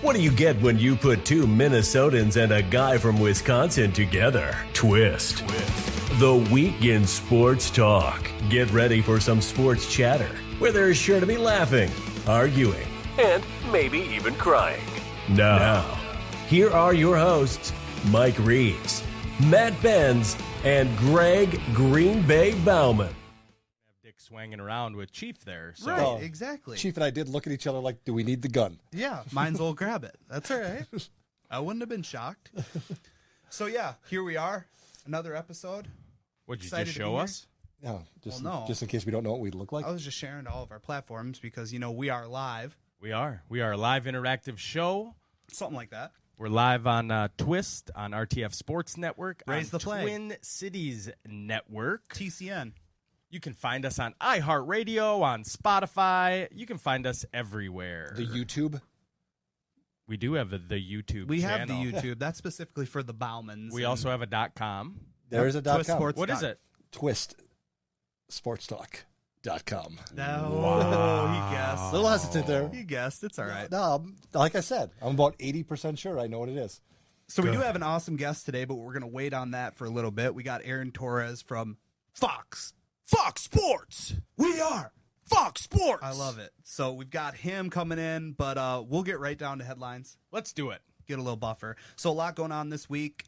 What do you get when you put two Minnesotans and a guy from Wisconsin together? Twist. The Week in Sports Talk. Get ready for some sports chatter where there's sure to be laughing, arguing, and maybe even crying. Now, here are your hosts, Mike Reeves, Matt Benz, and Greg Green Bay Bauman. Dick swanging around with Chief there. So. Right, exactly. Chief and I did look at each other like, do we need the gun? Yeah, mine's will grab it. That's all right. I wouldn't have been shocked. So, yeah, here we are. Another episode. Would you Excited just to show be here? us? Yeah, just no. in case we don't know what we look like. I was just sharing to all of our platforms because, you know, we are live. We are. We are a live interactive show. Something like that. We're live on Twist, on RTF Sports Network, Raise on the flag. Twin Cities Network. TCN. You can find us on iHeartRadio, on Spotify. You can find us everywhere. The YouTube. We do have the YouTube We channel. have the YouTube. That's specifically for the Baumans. We also have a .com. There is a Twist .com. Sports. What is it? TwistSportsTalk.com. No, Wow. he guessed. A little hesitant there. He guessed. It's all right. No, like I said, I'm about 80% sure I know what it is. So we do have an awesome guest today, but we're going to wait on that for a little bit. We got Aaron Torres from Fox Sports. We are Fox Sports. I love it. So we've got him coming in, but we'll get right down to headlines. Let's do it. Get a little buffer. So a lot going on this week.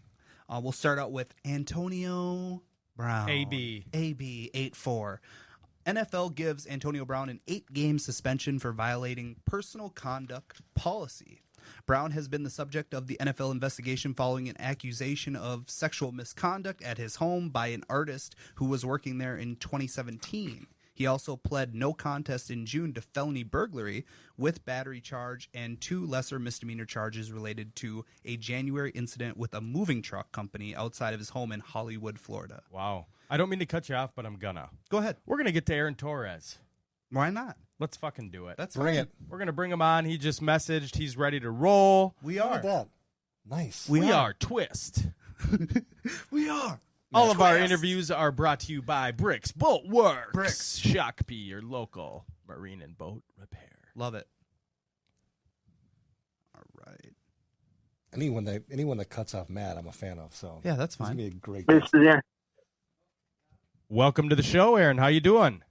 We'll start out with Antonio Brown. AB 84. NFL gives Antonio Brown an 8-game suspension for violating personal conduct policy. Brown has been the subject of the NFL investigation following an accusation of sexual misconduct at his home by an artist who was working there in 2017. He also pled no contest in June to felony burglary with battery charge and 2 lesser misdemeanor charges related to a January incident with a moving truck company outside of his home in Hollywood, Florida. Wow. I don't mean to cut you off, but I'm gonna. Go ahead. We're going to get to Aaron Torres. Why not? Let's fucking do it. That's Bring fine. it. We're going to bring him on. He just messaged. He's ready to roll. We Look are. at that. Nice. We are Twist. We are. All of our Twist. interviews are brought to you by Bricks Boat Works. Bricks. Shakopee, your local marine and boat repair. Love it. All right. Anyone that cuts off Matt, I'm a fan of. So Yeah, that's It's gonna fine. be a great. This guest. is yeah. Welcome to the show, Aaron. How you doing?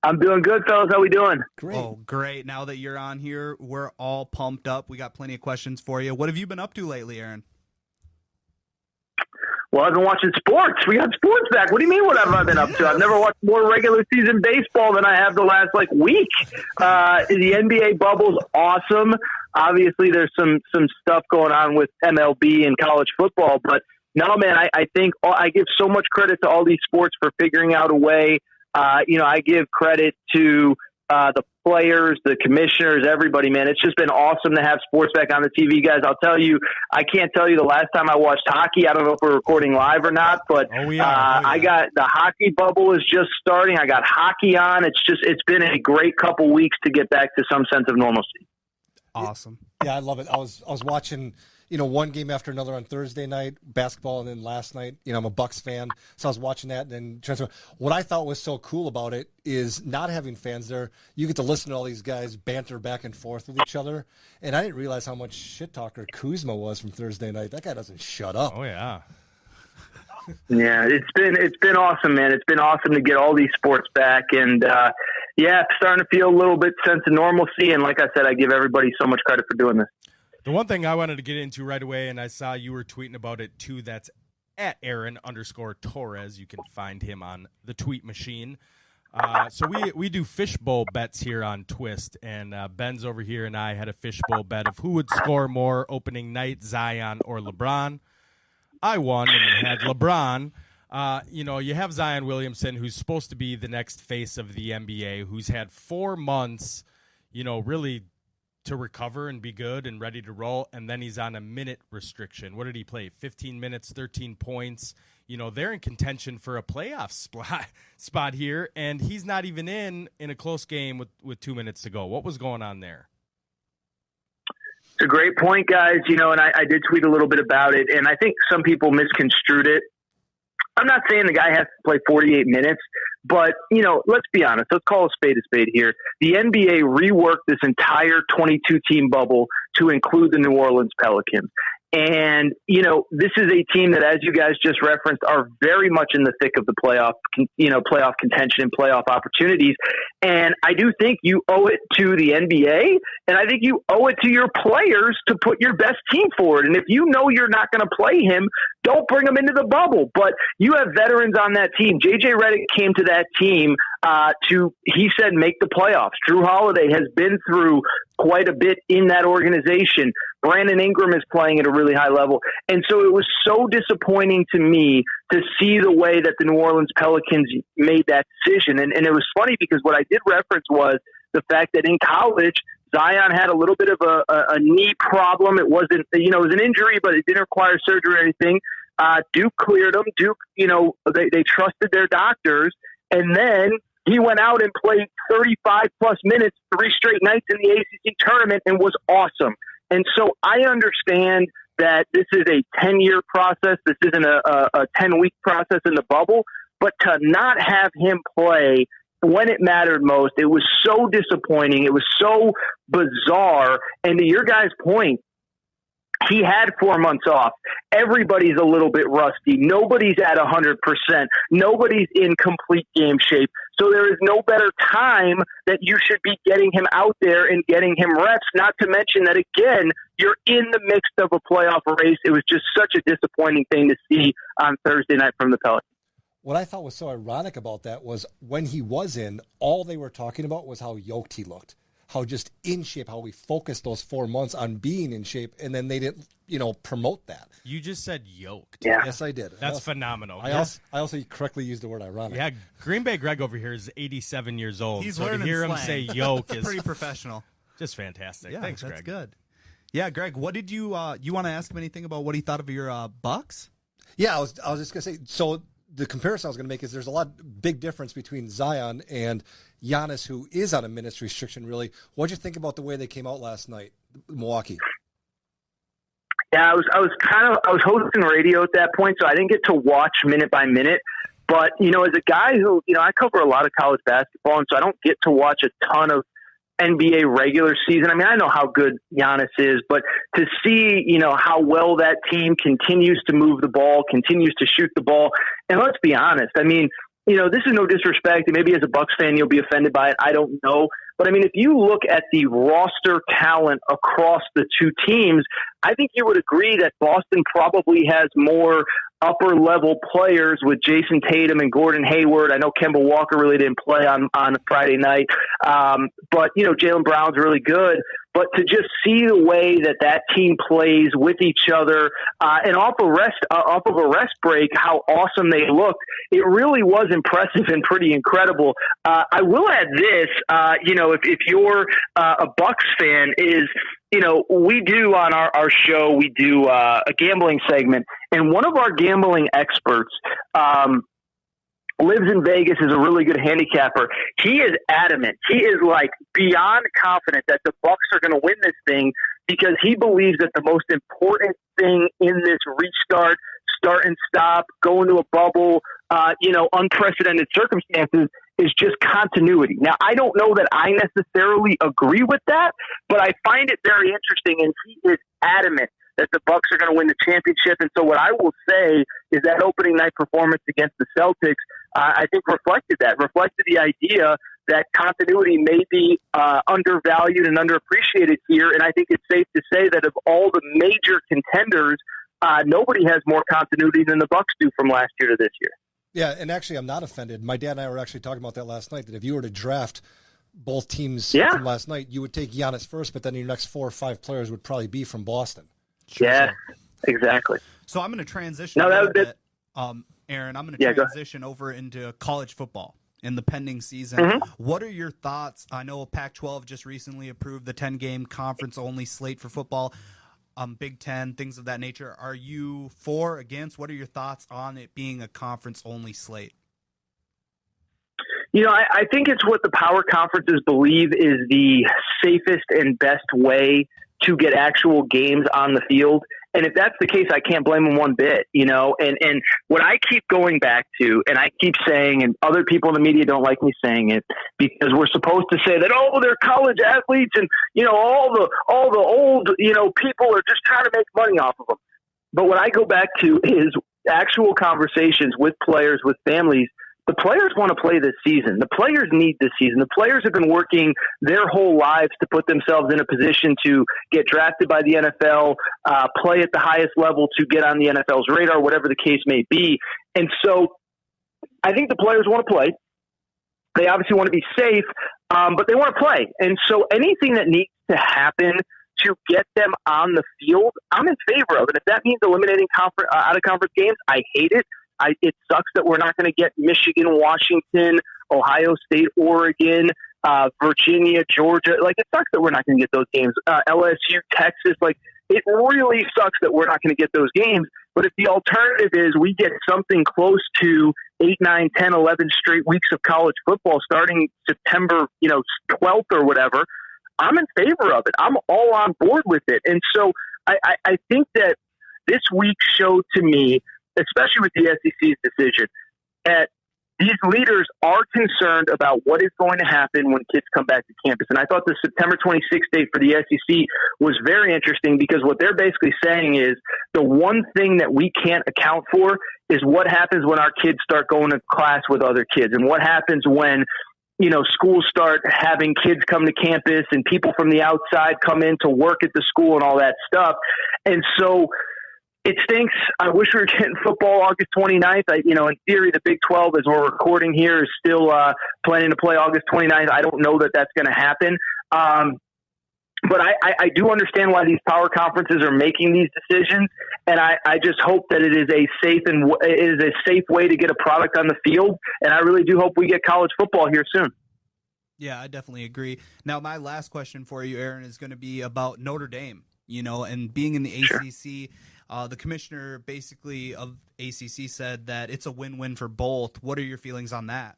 I'm doing good, fellas. How we doing? Great. Oh, great. Now that you're on here, we're all pumped up. We got plenty of questions for you. What have you been up to lately, Aaron? Well, I've been watching sports. We got sports back. What do you mean? What have I been up to? I've never watched more regular season baseball than I have the last week. The NBA bubble's awesome. Obviously, there's some stuff going on with MLB and college football, but no, man, I think I give so much credit to all these sports for figuring out a way. I give credit to the players, the commissioners, everybody, man. It's just been awesome to have sports back on the TV, guys. I'll tell you, I can't tell you the last time I watched hockey. I don't know if we're recording live or not, but I got the hockey bubble is just starting. I got hockey on. It's been a great couple weeks to get back to some sense of normalcy. Awesome. Yeah, I love it. I was watching, one game after another on Thursday night, basketball, and then last night, I'm a Bucks fan, so I was watching that. And then what I thought was so cool about it is not having fans there. You get to listen to all these guys banter back and forth with each other, and I didn't realize how much shit talker Kuzma was from Thursday night. That guy doesn't shut up. Oh, yeah. Yeah, it's been awesome, man. It's been awesome to get all these sports back, and starting to feel a little bit sense of normalcy. And like I said, I give everybody so much credit for doing this. The one thing I wanted to get into right away, and I saw you were tweeting about it too, that's at Aaron_Torres. You can find him on the tweet machine. So we do fishbowl bets here on Twist, and Ben's over here and I had a fishbowl bet of who would score more opening night, Zion or LeBron. I won and had LeBron. You have Zion Williamson, who's supposed to be the next face of the NBA, who's had 4 months, really to recover and be good and ready to roll, and then he's on a minute restriction. What did he play? 15 minutes, 13 points. They're in contention for a playoff spot here, and he's not even in a close game with 2 minutes to go. What was going on there? It's a great point, guys. And I did tweet a little bit about it, and I think some people misconstrued it. I'm not saying the guy has to play 48 minutes, But, let's be honest. Let's call a spade here. The NBA reworked this entire 22-team bubble to include the New Orleans Pelicans. And, this is a team that, as you guys just referenced, are very much in the thick of the playoff contention and playoff opportunities. And I do think you owe it to the NBA, and I think you owe it to your players to put your best team forward. And if you know you're not going to play him, don't bring him into the bubble. But you have veterans on that team. J.J. Redick came to that team he said, make the playoffs. Drew Holiday has been through quite a bit in that organization. Brandon Ingram is playing at a really high level. And so it was so disappointing to me to see the way that the New Orleans Pelicans made that decision. And it was funny because what I did reference was the fact that in college, Zion had a little bit of a knee problem. It wasn't, it was an injury, but it didn't require surgery or anything. Duke cleared him. Duke, they trusted their doctors. And then he went out and played 35-plus minutes, 3 straight nights in the ACC tournament and was awesome. And so I understand that this is a 10-year process. This isn't a 10-week process in the bubble. But to not have him play when it mattered most, it was so disappointing. It was so bizarre. And to your guys' point, he had 4 months off. Everybody's a little bit rusty. Nobody's at 100%. Nobody's in complete game shape. So there is no better time that you should be getting him out there and getting him reps, not to mention that, again, you're in the mix of a playoff race. It was just such a disappointing thing to see on Thursday night from the Pelicans. What I thought was so ironic about that was when he was in, all they were talking about was how yoked he looked, how just in shape, how we focused those 4 months on being in shape, and then they didn't, promote that. You just said yoked. Yeah. Yes, I did. That's phenomenal. I also correctly used the word ironic. Yeah, Green Bay Greg over here is 87 years old. He's so to learning hear him slang. say yoke is pretty professional. just fantastic. Yeah, Thanks, that's Greg. good. Yeah, Greg, what did you want to ask him anything about what he thought of your Bucks? Yeah, I was just going to say, so the comparison I was going to make is there's a big difference between Zion and Giannis, who is on a minutes restriction, really. What did you think about the way they came out last night, Milwaukee? Yeah, I was hosting radio at that point, so I didn't get to watch minute by minute. But, as a guy who, I cover a lot of college basketball, and so I don't get to watch a ton of NBA regular season. I mean, I know how good Giannis is, but to see, how well that team continues to move the ball, continues to shoot the ball. And let's be honest. I mean, this is no disrespect. And maybe as a Bucks fan, you'll be offended by it. I don't know. But I mean, if you look at the roster talent across the two teams, I think you would agree that Boston probably has more upper level players with Jason Tatum and Gordon Hayward. I know Kemba Walker really didn't play on Friday night. But Jaylen Brown's really good. But to just see the way that team plays with each other and off of a rest break, how awesome they looked, it really was impressive and pretty incredible. I will add this, if you're a Bucks fan, is we do on our show, we do a gambling segment, and one of our gambling experts lives in Vegas, is a really good handicapper. He is adamant. He is beyond confident that the Bucks are going to win this thing because he believes that the most important thing in this restart, start and stop, go into a bubble, unprecedented circumstances is just continuity. Now, I don't know that I necessarily agree with that, but I find it very interesting, and he is adamant that the Bucks are going to win the championship. And so what I will say is that opening night performance against the Celtics, I think reflected the idea that continuity may be undervalued and underappreciated here. And I think it's safe to say that of all the major contenders, nobody has more continuity than the Bucks do from last year to this year. Yeah, and actually, I'm not offended. My dad and I were actually talking about that last night, that if you were to draft both teams from last night, you would take Giannis first, but then your next 4 or 5 players would probably be from Boston. Yeah, exactly. So I'm going to transition a little bit. Aaron, I'm going to transition over into college football in the pending season. Mm-hmm. What are your thoughts? I know Pac-12 just recently approved the 10-game conference-only slate for football. Big Ten, things of that nature. Are you for, against? What are your thoughts on it being a conference-only slate? I think it's what the power conferences believe is the safest and best way to get actual games on the field. And if that's the case, I can't blame them one bit, and what I keep going back to, and I keep saying, and other people in the media don't like me saying it because we're supposed to say that, oh, they're college athletes and, all the old, people are just trying to make money off of them. But what I go back to is actual conversations with players, with families. The players want to play this season. The players need this season. The players have been working their whole lives to put themselves in a position to get drafted by the NFL, play at the highest level to get on the NFL's radar, whatever the case may be. And so I think the players want to play. They obviously want to be safe, but they want to play. And so anything that needs to happen to get them on the field, I'm in favor of it. If that means eliminating out-of-conference games, I hate it. It sucks that we're not going to get Michigan, Washington, Ohio State, Oregon, Virginia, Georgia. It sucks that we're not going to get those games. LSU, Texas. It really sucks that we're not going to get those games. But if the alternative is we get something close to 8, 9, 10, 11 straight weeks of college football starting September, 12th or whatever, I'm in favor of it. I'm all on board with it. And so I think that this week showed to me, especially with the SEC's decision, that these leaders are concerned about what is going to happen when kids come back to campus. And I thought the September 26th date for the SEC was very interesting because what they're basically saying is the one thing that we can't account for is what happens when our kids start going to class with other kids and what happens when schools start having kids come to campus and people from the outside come in to work at the school and all that stuff. And so it stinks. I wish we were getting football August 29th. In theory, the Big 12, as we're recording here, is still planning to play August 29th. I don't know that that's going to happen. But I do understand why these power conferences are making these decisions, and I just hope that it is a safe way to get a product on the field. And I really do hope we get college football here soon. Yeah, I definitely agree. Now, my last question for you, Aaron, is going to be about Notre Dame. And being in the ACC. The commissioner basically of ACC said that it's a win-win for both. What are your feelings on that?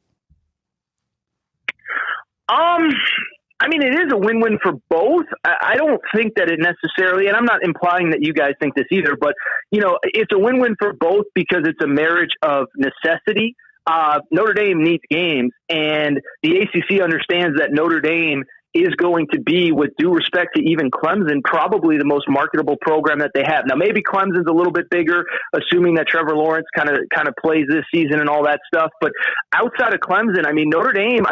It is a win-win for both. I don't think that it necessarily, and I'm not implying that you guys think this either, but, it's a win-win for both because it's a marriage of necessity. Notre Dame needs games, and the ACC understands that Notre Dame is going to be, with due respect to even Clemson, probably the most marketable program that they have. Now, maybe Clemson's a little bit bigger, assuming that Trevor Lawrence kind of plays this season and all that stuff. But outside of Clemson, Notre Dame,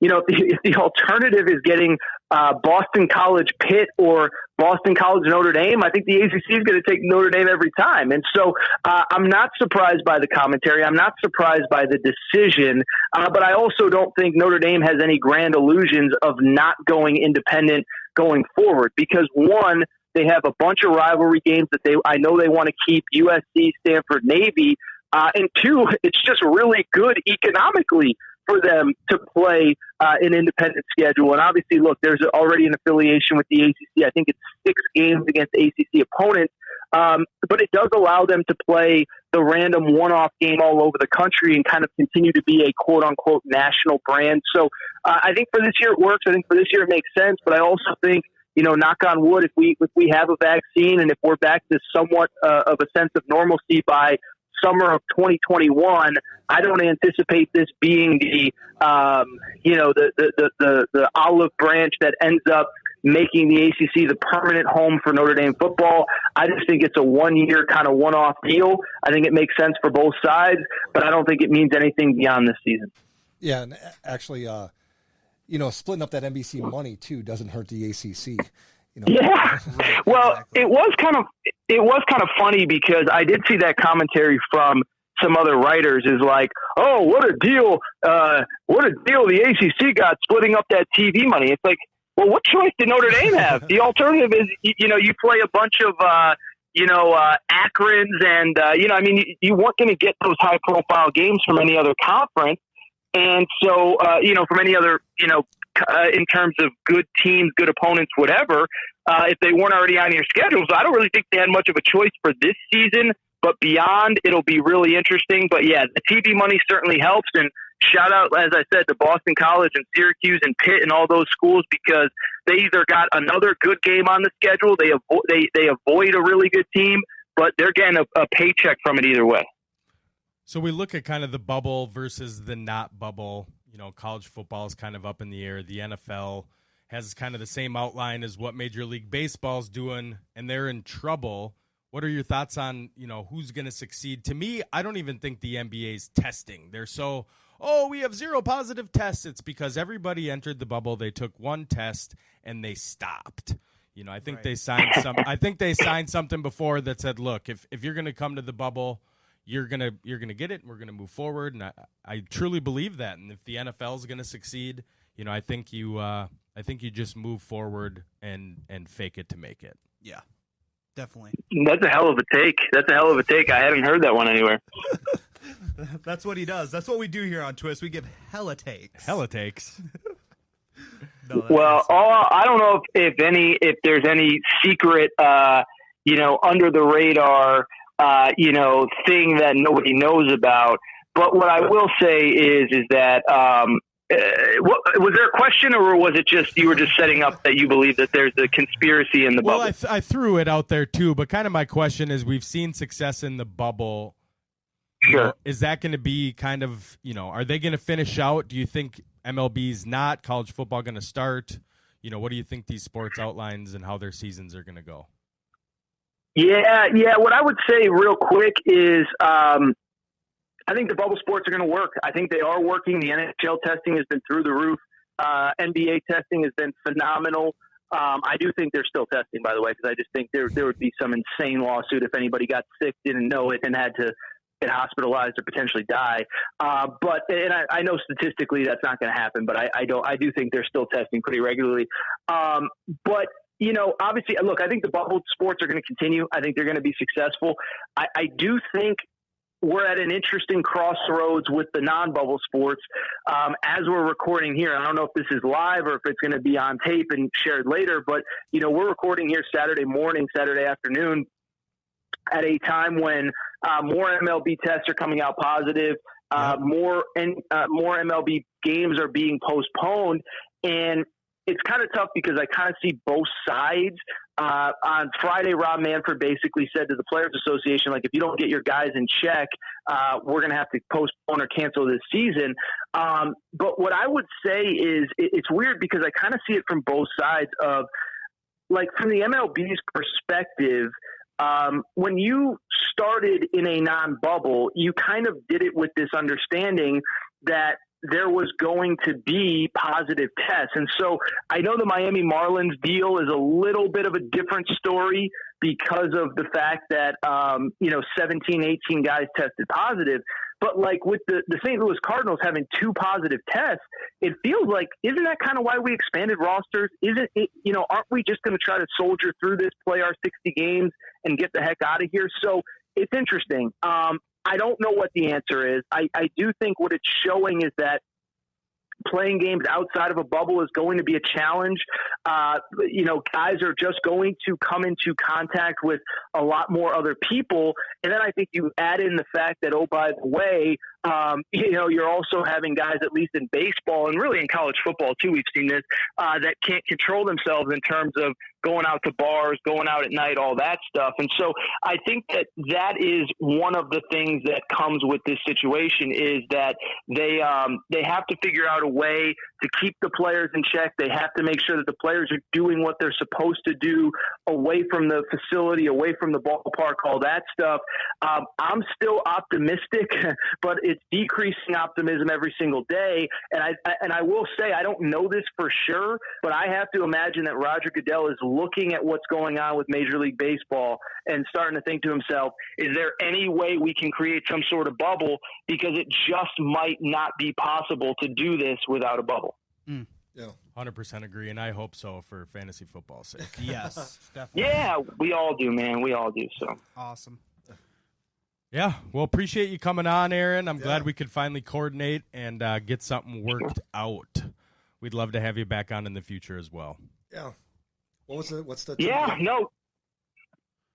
if the alternative is getting Boston College Pitt or Boston College Notre Dame, I think the ACC is going to take Notre Dame every time. And so I'm not surprised by the commentary. I'm not surprised by the decision. But I also don't think Notre Dame has any grand illusions of not going independent going forward because, one, they have a bunch of rivalry games that I know they want to keep, USC, Stanford, Navy. And two, it's just really good economically for them to play an independent schedule. And obviously, look, there's already an affiliation with the ACC. I think it's 6 games against ACC opponents. But it does allow them to play the random one-off game all over the country and kind of continue to be a quote-unquote national brand. So I think for this year it works. I think for this year it makes sense. But I also think, knock on wood, if we have a vaccine and if we're back to somewhat of a sense of normalcy by summer of 2021, I don't anticipate this being the olive branch that ends up making the ACC the permanent home for Notre Dame football. I just think it's a one-year kind of one-off deal. I think it makes sense for both sides, but I don't think it means anything beyond this season. Yeah, and actually, splitting up that NBC money too doesn't hurt the ACC. Yeah. Well, it was kind of funny because I did see that commentary from some other writers is like, oh, what a deal the ACC got splitting up that TV money. It's like, well, what choice did Notre Dame have? The alternative is, you play a bunch of, Akrons and, you weren't going to get those high profile games from any other conference. And so, from any other, in terms of good teams, good opponents, whatever, if they weren't already on your schedule. So I don't really think they had much of a choice for this season, but beyond, it'll be really interesting. But yeah, the TV money certainly helps. And shout out, as I said, to Boston College and Syracuse and Pitt and all those schools, because they either got another good game on the schedule, they avoid a really good team, but they're getting a paycheck from it either way. So we look at kind of the bubble versus the not bubble. You know, college football is kind of up in the air. The NFL has kind of the same outline as what Major League Baseball's doing, and they're in trouble. What are your thoughts on, you know, who's going to succeed? To me, I don't even think the NBA's testing. They're so, we have 0 positive tests. It's because everybody entered the bubble. They took one test and they stopped. You know, I think they signed something before that said, look, if you're going to come to the bubble, you're gonna get it, and we're gonna move forward. And I truly believe that. And if the NFL is going to succeed, you know, I think you just move forward and fake it to make it. Yeah, definitely. That's a hell of a take. I haven't heard that one anywhere. That's what he does. That's what we do here on Twist. We give hella takes. Hella takes. No, Well, I don't know if there's any secret, under the radar, thing that nobody knows about. But what I will say is that, was there a question, or was it just you were just setting up that you believe that there's a conspiracy in the bubble? Well, I threw it out there too, but kind of my question is, we've seen success in the bubble. Sure. You know, is that going to be kind of, you know, are they going to finish out? Do you think MLB's not, college football going to start? You know, what do you think these sports outlines and how their seasons are going to go? Yeah. What I would say real quick is I think the bubble sports are going to work. I think they are working. The NHL testing has been through the roof. NBA testing has been phenomenal. I do think they're still testing, by the way, because I just think there would be some insane lawsuit if anybody got sick, didn't know it, and had to get hospitalized or potentially die. But I know statistically that's not going to happen, but I do think they're still testing pretty regularly. But you know, obviously, look, I think the bubble sports are going to continue. I think they're going to be successful. I do think we're at an interesting crossroads with the non-bubble sports as we're recording here. I don't know if this is live or if it's going to be on tape and shared later, but, you know, we're recording here Saturday morning, Saturday afternoon at a time when more MLB tests are coming out positive, more MLB games are being postponed, and it's kind of tough because I kind of see both sides. On Friday, Rob Manfred basically said to the Players Association, like, if you don't get your guys in check, we're going to have to postpone or cancel this season. But what I would say is it's weird because I kind of see it from both sides of, like, from the MLB's perspective, when you started in a non-bubble, you kind of did it with this understanding that there was going to be positive tests. And so I know the Miami Marlins deal is a little bit of a different story because of the fact that, 17, 18 guys tested positive. But like with the St. Louis Cardinals having 2 positive tests, it feels like, isn't that kind of why we expanded rosters? Isn't it, aren't we just going to try to soldier through this, play our 60 games and get the heck out of here? So it's interesting. I don't know what the answer is. I do think what it's showing is that playing games outside of a bubble is going to be a challenge. Guys are just going to come into contact with a lot more other people. And then I think you add in the fact that, oh, by the way, you're also having guys, at least in baseball and really in college football too, we've seen this, that can't control themselves in terms of going out to bars, going out at night, all that stuff. And so I think that is one of the things that comes with this situation is that they have to figure out a way to keep the players in check. They have to make sure that the players are doing what they're supposed to do away from the facility, away from the ballpark, all that stuff. I'm still optimistic, but it's decreasing optimism every single day. And I will say, I don't know this for sure, but I have to imagine that Roger Goodell is looking at what's going on with Major League Baseball and starting to think to himself, is there any way we can create some sort of bubble? Because it just might not be possible to do this without a bubble. Mm. Yeah. 100% agree, and I hope so for fantasy football's sake. Yes, definitely. Yeah, we all do, man. We all do. So awesome. Yeah, well, appreciate you coming on, Aaron. I'm glad we could finally coordinate and get something worked out. We'd love to have you back on in the future as well. Yeah. What's the no.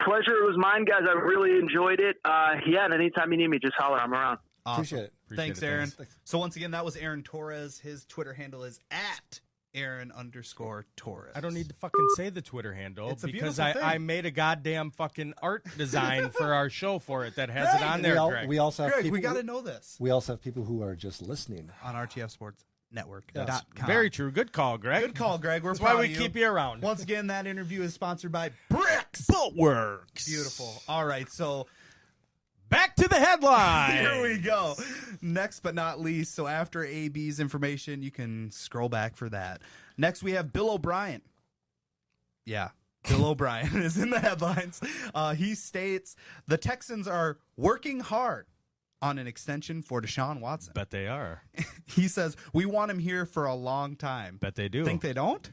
Pleasure. It was mine, guys. I really enjoyed it. And anytime you need me, just holler. I'm around. Awesome. Appreciate it. Appreciate Thanks, it, Aaron. thanks. So once again, that was Aaron Torres. His Twitter handle is at Aaron_Torres. I don't need to fucking say the Twitter handle It's a because beautiful thing. I made a goddamn fucking art design for our show for it that has it on there, Greg. We also have Greg, people, we got to know this we also have people who are just listening. on RTFSportsNetwork.com. Yes. Very true. Good call, Greg. Good call, Greg. We're That's why proud we of you. keep you around. Once again, that interview is sponsored by Bricks. Footworks. Beautiful. All right, so Back to the headline. here we go. Next but not least, so after AB's information, you can scroll back for that. Next, we have Bill O'Brien. Yeah, Bill O'Brien is in the headlines. He states the Texans are working hard on an extension for Deshaun Watson. Bet they are. He says, we want him here for a long time. Bet they do. Think they don't?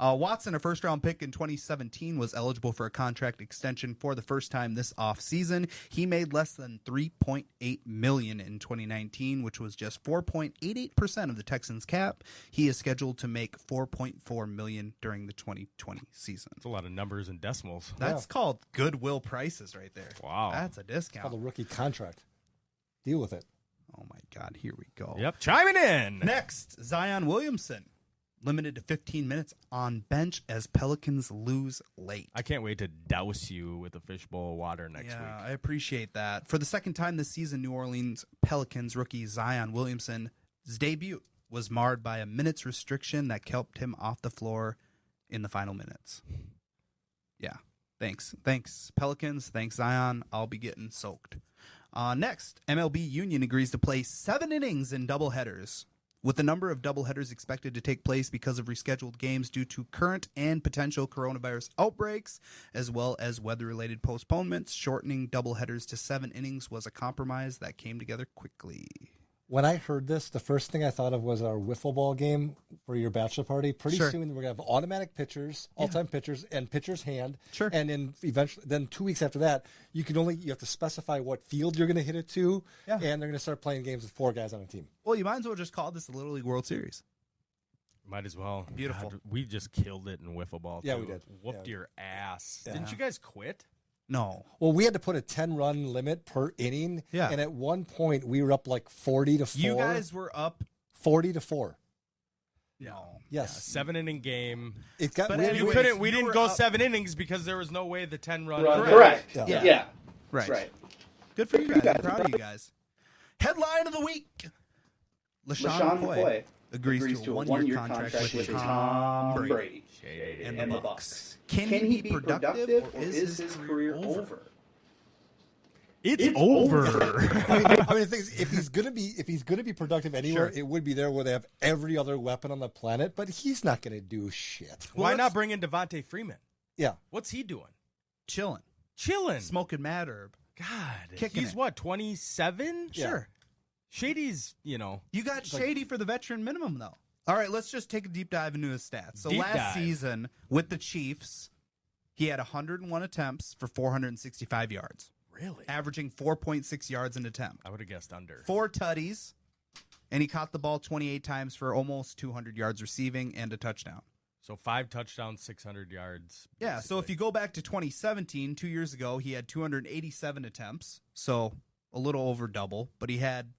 Watson, a first-round pick in 2017, was eligible for a contract extension for the first time this offseason. He made less than $3.8 million in 2019, which was just 4.88% of the Texans' cap. He is scheduled to make $4.4 million during the 2020 season. That's a lot of numbers and decimals. That's called goodwill prices right there. Wow. That's a discount. Called a rookie contract. Deal with it. Oh, my God. Here we go. Yep. Chiming in. Next, Zion Williamson. Limited to 15 minutes on bench as Pelicans lose late. I can't wait to douse you with a fishbowl of water next week. I appreciate that. For the second time this season, New Orleans Pelicans rookie Zion Williamson's debut was marred by a minutes restriction that kept him off the floor in the final minutes. Yeah. Thanks, Pelicans. Thanks, Zion. I'll be getting soaked. Next, MLB Union agrees to play 7 innings in doubleheaders. With the number of doubleheaders expected to take place because of rescheduled games due to current and potential coronavirus outbreaks, as well as weather-related postponements, shortening doubleheaders to 7 innings was a compromise that came together quickly. When I heard this, the first thing I thought of was our wiffle ball game for your bachelor party. Pretty Sure. soon we're gonna have automatic pitchers, all-time pitchers, and pitcher's hand. Sure. And then eventually, then 2 weeks after that, you have to specify what field you're gonna hit it to. Yeah. And they're gonna start playing games with 4 guys on a team. Well, you might as well just call this the Little League World Series. Might as well. Beautiful. God, we just killed it in wiffle ball. Yeah, too. we did. Whooped Yeah. your ass. Yeah. Didn't you guys quit? No. Well, we had to put a 10-run limit per inning. Yeah. And at one point, we were up like 40-4. You guys were up. 40-4. No. Yes. 7-inning game. It got But we- anyways, We you didn't were go up- 7 innings because there was no way the 10-run. Correct. Yeah. Yeah. Right. Right. Good for you guys. I'm proud of you guys. Headline of the week. LaShawn McCoy agrees to a one-year contract with Tom Brady and the Bucks. Can he be productive or is his career over? It's over. I mean, the thing is, if he's gonna be productive anywhere, Sure. it would be there where they have every other weapon on the planet. But he's not gonna do shit. Why let's- not bring in Devontae Freeman? Yeah, What's he doing? Chilling. Chilling. Smoking Mad Herb. God. Kicking He's it. what, 27? Yeah. Sure. Shady's, You got Shady for the veteran minimum, though. All right, let's just take a deep dive into his stats. So Deep last dive. season with the Chiefs, he had 101 attempts for 465 yards, really? averaging 4.6 yards an attempt. I would have guessed under. 4 tutties, and he caught the ball 28 times for almost 200 yards receiving and a touchdown. So 5 touchdowns, 600 yards. Yeah, so if you go back to 2017, 2 years ago, he had 287 attempts, so a little over double, but he had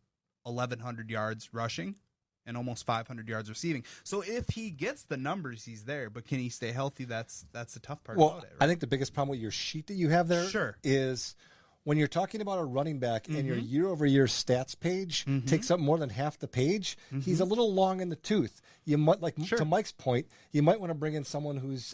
1,100 yards rushing and almost 500 yards receiving. So if he gets the numbers, he's there, but can he stay healthy? That's the tough part well, about it. I think the biggest problem with your sheet that you have there Sure. is when you're talking about a running back and your year-over-year stats page takes up more than half the page. He's a little long in the tooth. You might to Mike's point. You might want to bring in someone who's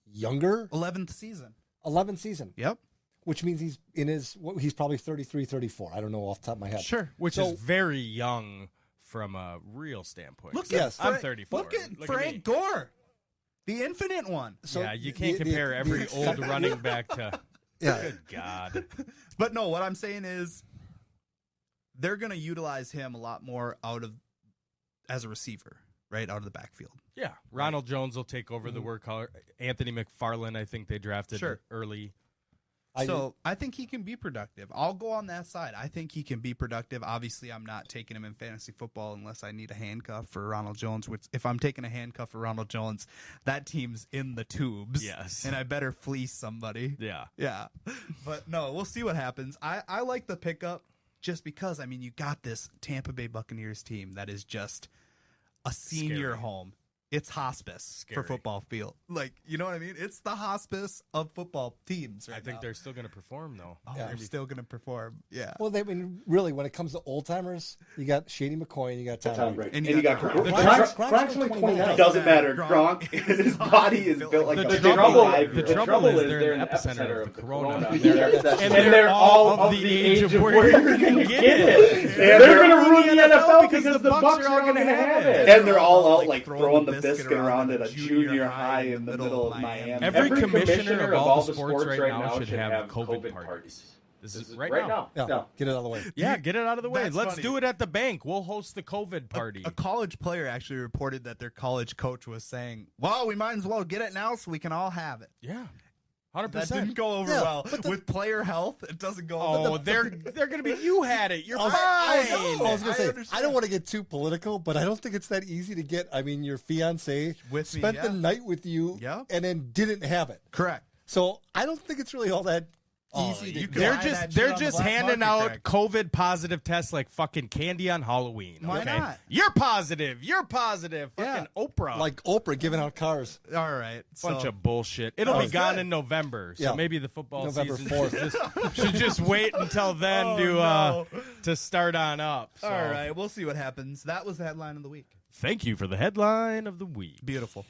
younger. 11th season. 11th season. Yep. Which means he's probably 33, 34. I don't know off the top of my head. Sure. Which is very young from a real standpoint. Look Yes. at I'm 34. Look at Look Frank me. Gore, the infinite one. So Yeah, you can't compare every old running back to. Yeah. Good God. But no, what I'm saying is they're going to utilize him a lot more as a receiver, right, out of the backfield. Yeah. Ronald Jones will take over the work. Anthony McFarland, I think they drafted Sure. early. I think he can be productive. I'll go on that side. I think he can be productive. Obviously, I'm not taking him in fantasy football unless I need a handcuff for Ronald Jones, which if I'm taking a handcuff for Ronald Jones, that team's in the tubes. Yes. And I better fleece somebody. Yeah. Yeah. But no, we'll see what happens. I like the pickup. just because, I mean, you got this Tampa Bay Buccaneers team that is just a senior Scary. home. It's hospice Scary. for football field. Like, you know what I mean? It's the hospice of football teams right I think now. they're still going to perform, though. Oh, Yeah. they're still going to perform. Yeah. Well, I mean, really, when it comes to old timers, you got Shady McCoy and you got Tom Brady. And And you got Gronk. Gronk's only 29. It doesn't matter. Gronk Gronk, his body is built like The a trouble- 55-year-old. the trouble is they're in the epicenter of the corona. And they're all of the age of where you're going to get it. And they're going to ruin the NFL because the Bucs are all going to have it. And they're all out like throwing the biscuit around at a junior high in the middle of Miami. Every commissioner of all the sports right now should have COVID parties. This is right now. Yeah, get it out of the way. Yeah, get it out of the way. That's Let's funny. do it at the bank. We'll host the COVID party. A college player actually reported that their college coach was saying, well, we might as well get it now so we can all have it. Yeah, That 100%. didn't go over Yeah, well. but With player health, it doesn't go Oh, over. they're going to be. You had it. You're fine. I was going to say, I understand. don't want to get too political, but I don't think it's that easy to get. I mean, your fiance With me, spent the yeah. night with you Yeah. and then didn't have it. Correct. So I don't think it's really all that Oh, easy you to could- get. They're buy just that shit they're on the just black handing market, out Greg. COVID positive tests like fucking candy on Halloween. Why okay? not? You're positive. You're positive. Yeah. Fucking Oprah. Like Oprah giving out cars. All right. bunch so- of bullshit. It'll be That's gone good. in November, so Yeah. maybe the football November season 4th. should just wait until then Oh, to no. to start on up. So, All right. We'll see what happens. That was the headline of the week. Thank you for the headline of the week. Beautiful.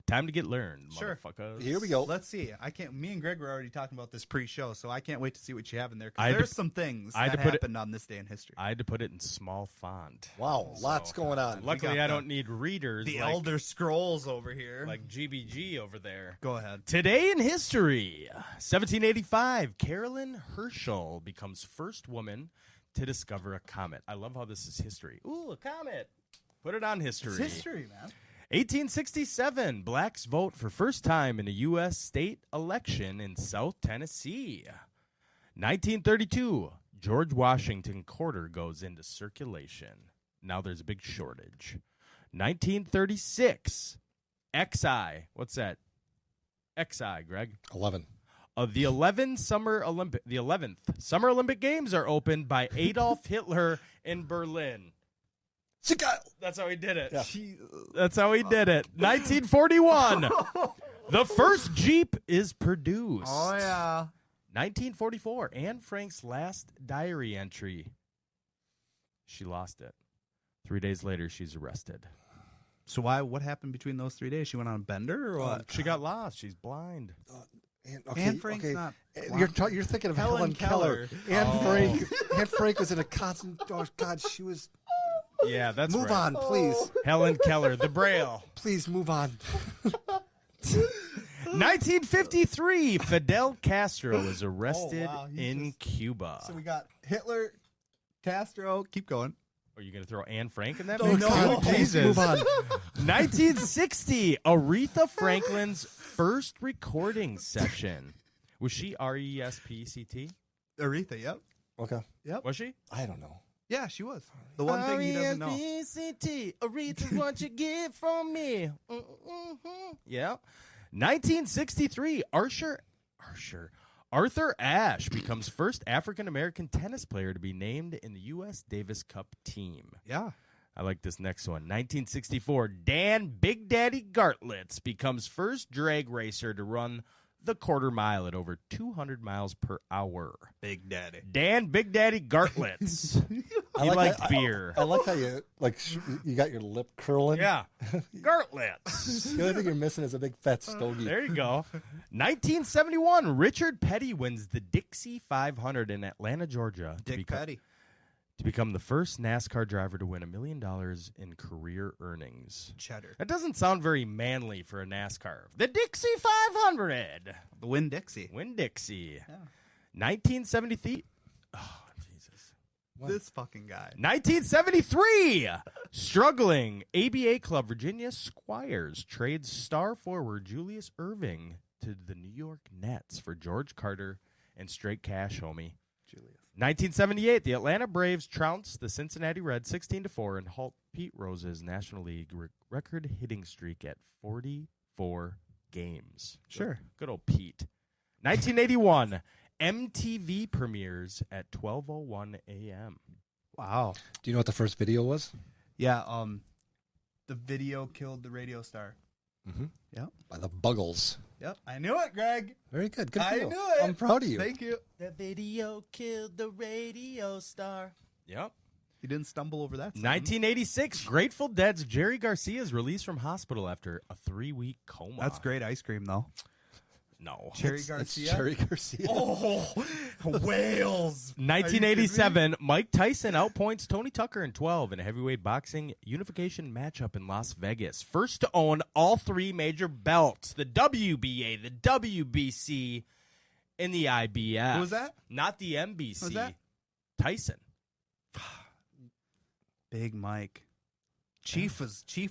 Time to get learned, Sure. motherfuckers. Here we go. Let's see. I can't. Me and Greg were already talking about this pre-show, so I can't wait to see what you have in there. I had Because to- there's some things I had that to put it- happened on this day in history. I had to put it in small font. Wow, lots going on. Luckily, got I the- don't need readers The like, Elder Scrolls over here. like GBG over there. Go ahead. Today in history, 1785, Carolyn Herschel becomes first woman to discover a comet. I love how this is history. Ooh, a comet. Put it on history. It's history, man. 1867, blacks vote for first time in a U.S. state election in South Tennessee. 1932, George Washington quarter goes into circulation. Now there's a big shortage. 1936, XI. What's that? XI, Greg. 11. The 11th Summer Olympic Games are opened by Adolf Hitler in Berlin. That's how he did it. Yeah. That's how he did it. 1941. The first Jeep is produced. Oh yeah. 1944. Anne Frank's last diary entry. She lost it. 3 days later, she's arrested. So why? What happened between those 3 days? She went on a bender, or what? She got lost. She's blind. Anne Frank's not. You're thinking of Helen Helen Keller. Keller. Anne Frank was in a constant. Oh God, she was. Yeah, that's Move right. on, please. Helen Keller, the Braille. Please move on. 1953, Fidel Castro is arrested Oh, wow, he in just- Cuba. So we got Hitler, Castro. Keep going. Are you going to throw Anne Frank in that? Oh, mix? no. Oh, Please Jesus. move on. 1960, Aretha Franklin's first recording session. Was she RESPCT? Aretha. Yep. Okay. Was she? I don't know. Yeah, she was. The one thing he doesn't know. RESPCT. Aretha's what you get from me. Yeah. 1963, Arthur Ashe becomes first African-American tennis player to be named in the U.S. Davis Cup team. Yeah. I like this next one. 1964, Dan Big Daddy Gartlitz becomes first drag racer to run the quarter mile at over 200 miles per hour. Big Daddy. Dan Big Daddy Gartlitz. He liked beer. I like how you you got your lip curling. Yeah. Gartlitz. The only thing you're missing is a big fat stogie. There you go. 1971, Richard Petty wins the Dixie 500 in Atlanta, Georgia. Dick Petty. To become the first NASCAR driver to win $1 million in career earnings. Cheddar. That doesn't sound very manly for a NASCAR. The Dixie 500. The Win Dixie. Win Dixie. Yeah. 1973. Oh, Jesus. This fucking guy. 1973. Struggling ABA club Virginia Squires trades star forward Julius Erving to the New York Nets for George Carter and straight cash, homie. Julius. 1978, the Atlanta Braves trounce the Cincinnati Reds 16-4 and halt Pete Rose's National League record hitting streak at 44 games. Sure. Good old Pete. 1981, MTV premieres at 12:01 a.m. Wow. Do you know what the first video was? Yeah. The video killed the radio star. Mm-hmm. Yep. By the Buggles. Yep. I knew it, Greg. Very good. Good for I you. knew it. I'm proud of you. Thank you. The video killed the radio star. Yep. You didn't stumble over that. 1986, Grateful Dead's Jerry Garcia is released from hospital after a 3-week coma. That's great ice cream, though. No. Jerry It's Garcia. Jerry Garcia. Oh, Wales. 1987, Mike Tyson outpoints Tony Tucker in 12 in a heavyweight boxing unification matchup in Las Vegas. First to own all 3 major belts, the WBA, the WBC, and the IBF. Who was that? Not the NBC. Who was that? Tyson. Big Mike. Chief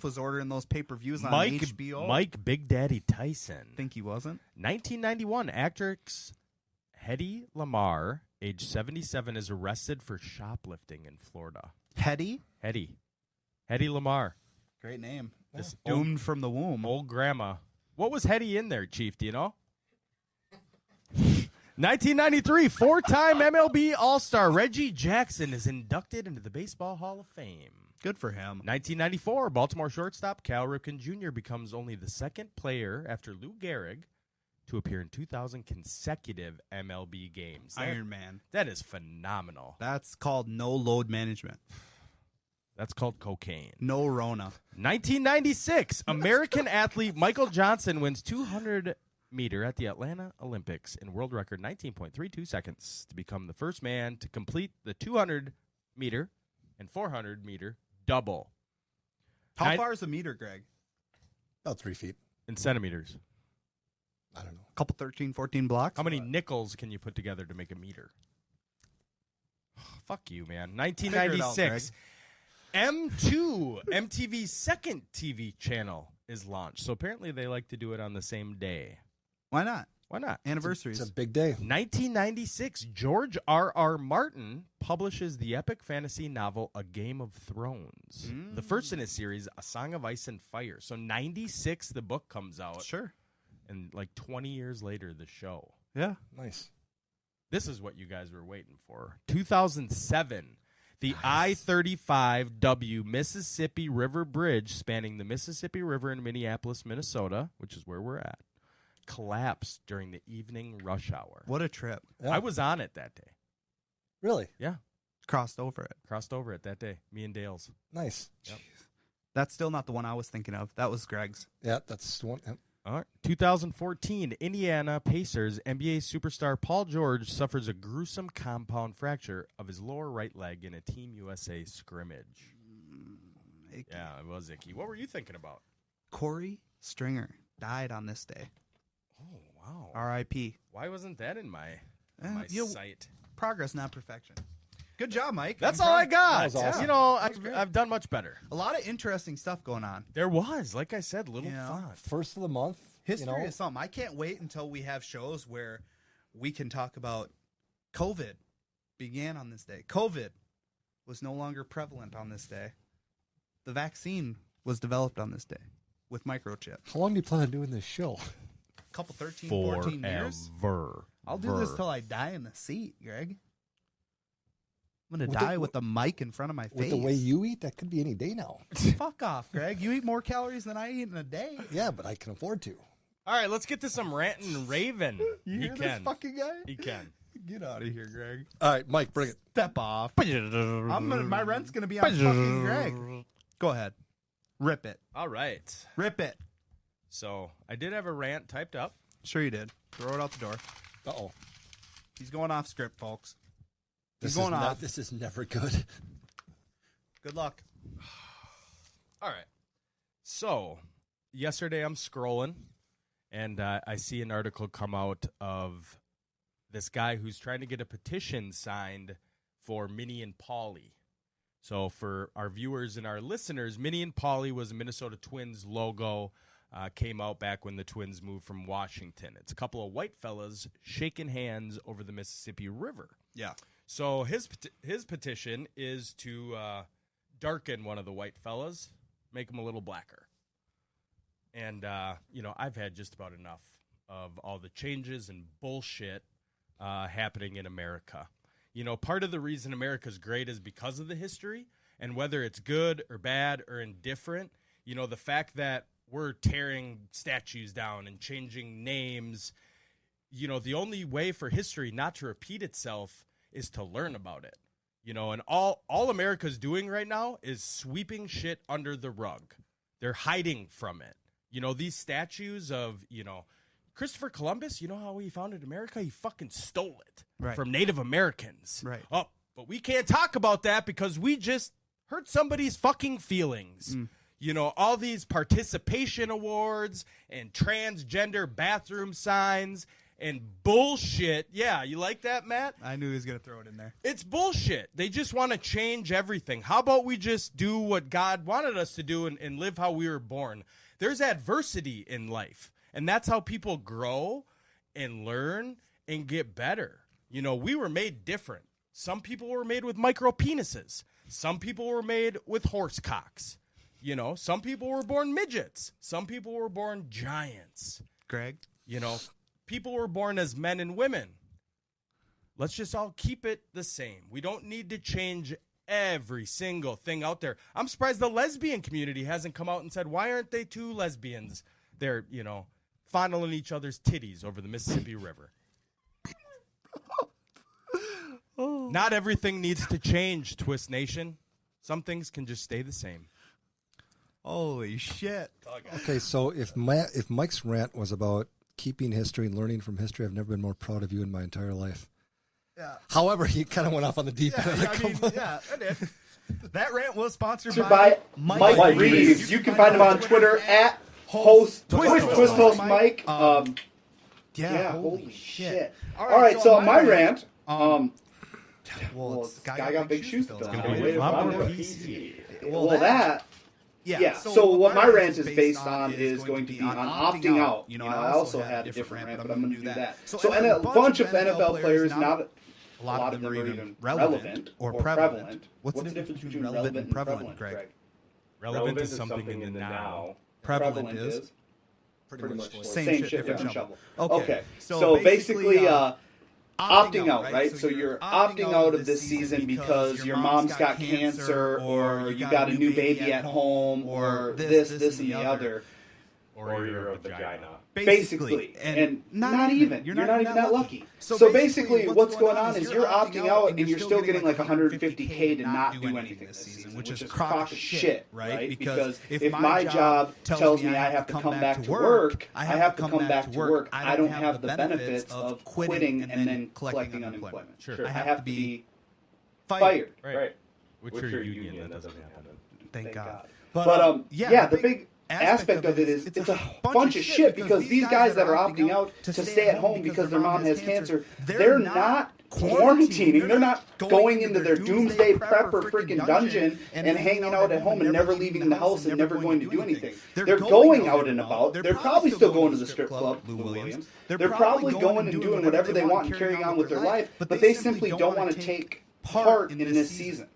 was ordering those pay-per-views on Mike, HBO. Mike Big Daddy Tyson. Think he wasn't? 1991, actress Hedy Lamarr, age 77, is arrested for shoplifting in Florida. Hedy. Hedy Lamarr. Great name. This Doomed from the womb. Old grandma. What was Hedy in there, Chief? Do you know? 1993, 4-time MLB All-Star Reggie Jackson is inducted into the Baseball Hall of Fame. Good for him. 1994, Baltimore shortstop Cal Ripken Jr. becomes only the second player after Lou Gehrig to appear in 2,000 consecutive MLB games. Iron Man. That is phenomenal. That's called no load management. That's called cocaine. No Rona. 1996, American athlete Michael Johnson wins 200 meter at the Atlanta Olympics in world record 19.32 seconds to become the first man to complete the 200 meter and 400 meter double. How far is a meter, Greg? About 3 feet. In centimeters. I don't know. A couple 13, 14 blocks? How many nickels can you put together to make a meter? Fuck you, man. 1996. M2, MTV's second TV channel, is launched. So apparently they like to do it on the same day. Why not? Why not? Anniversaries. It's a big day. 1996, George R.R. Martin publishes the epic fantasy novel A Game of Thrones. The first in his series, A Song of Ice and Fire. So 96, the book comes out. Sure. And like 20 years later, the show. Yeah. Nice. This is what you guys were waiting for. 2007, the I-35W Mississippi River Bridge spanning the Mississippi River in Minneapolis, Minnesota, which is where we're at, collapsed during the evening rush hour. What a trip. Yeah. I was on it that day. Really? Yeah. Crossed over it. Crossed over it that day. Me and Dale's. Nice. Yep. That's still not the one I was thinking of. That was Greg's. Yeah, that's the one. Yep. All right. 2014, Indiana Pacers NBA superstar Paul George suffers a gruesome compound fracture of his lower right leg in a Team USA scrimmage. Yeah, it was icky. What were you thinking about? Corey Stringer died on this day. Oh, wow. R.I.P. Why wasn't that in my you know, sight? Progress, not perfection. Good job, Mike. That's I'm all I proud. got. That was awesome. You know, That was great. I've done much better. A lot of interesting stuff going on. There was, like I said, little Yeah. font. First of the month. History you know, is something. I can't wait until we have shows where we can talk about COVID began on this day. COVID was no longer prevalent on this day. The vaccine was developed on this day with microchip. How long do you plan on doing this show? A couple 13, 14 years. Forever. I'll do this till I die in the seat, Greg. I'm going to With die the- with the mic in front of my With face. the way you eat, that could be any day now. Fuck off, Greg. You eat more calories than I eat in a day. Yeah, but I can afford to. All right, let's get to some ranting and raving. You He hear can. this fucking guy? He can. Get out of here, Greg. All right, Mike, bring it. Step off. My rent's gonna be on fucking Greg. Go ahead. Rip it. All right. Rip it. So I did have a rant typed up. Sure you did. Throw it out the door. Uh-oh. He's going off script, folks. This going is off. This is never good. Good luck. All right. So yesterday I'm scrolling, and I see an article come out of this guy who's trying to get a petition signed for Minnie and Paulie. So for our viewers and our listeners, Minnie and Paulie was a Minnesota Twins logo. Came out back when the Twins moved from Washington. It's a couple of white fellas shaking hands over the Mississippi River. Yeah. So his petition is to darken one of the white fellas, make him a little blacker. And, I've had just about enough of all the changes and bullshit happening in America. You know, part of the reason America's great is because of the history, and whether it's good or bad or indifferent, you know, the fact that we're tearing statues down and changing names, you know, the only way for history not to repeat itself is to learn about it. You know, and all America's doing right now is sweeping shit under the rug. They're hiding from it. You know, these statues of, you know, Christopher Columbus, you know how he founded America? He fucking stole it from Native Americans. Right. Oh, but we can't talk about that because we just hurt somebody's fucking feelings. You know, all these participation awards and transgender bathroom signs and bullshit. Yeah, you like that, Matt? I knew he was going to throw it in there. It's bullshit. They just want to change everything. How about we just do what God wanted us to do and live how we were born? There's adversity in life, and that's how people grow and learn and get better. You know, we were made different. Some people were made with micro penises. Some people were made with horse cocks. You know, some people were born midgets. Some people were born giants. Greg? You know, people were born as men and women. Let's just all keep it the same. We don't need to change every single thing out there. I'm surprised the lesbian community hasn't come out and said, why aren't they two lesbians? They're, you know, fondling each other's titties over the Mississippi River. Not everything needs to change, Twist Nation. Some things can just stay the same. Holy shit. Okay, so if Mike's rant was about keeping history and learning from history, I've never been more proud of you in my entire life. Yeah. However, he kind of went off on the deep end. I did. That rant was sponsored by Mike Reeves. You can find him on Twitter at Twist Host Mike. Yeah, holy shit. All right, so my rant. Well, guy got big shoes to fill. Well, that. Yeah. So what my rant is based on is going to be on opting out. You know, I also had a different rant, but I'm going to do that. So and a bunch of NFL players, not a lot of them are even relevant or prevalent. What's the difference between relevant and prevalent, Greg? Relevant is something in the now. Prevalent is Pretty much same shit, different shovel. Okay. So basically, opting out, right? So you're opting out of this season because your mom's got cancer, or you got a new baby at home, or this, and the other. Or you're a vagina. Basically. And not even. You're not even that lucky. So basically, what's going on is you're opting out and you're still getting like $150K to not do anything this season, which is crock of shit, right? Because if my job tells me I have to come back to work, I have to come back to work. I don't have the benefits of quitting and then collecting unemployment. Sure. I have to be fired. Right. With your union, that doesn't happen. Thank God. But yeah, the big aspect of it is it's a bunch of shit because these guys that are opting out to stay at home because their mom has cancer, they're not quarantining. They're not going into their doomsday prepper freaking dungeon and hanging out at home and never leaving the house and never going to do anything. They're going out and about. They're probably still going to the strip club, Lou Williams. They're probably going and doing whatever they want and carrying on with their life, but they simply don't want to take part in this season.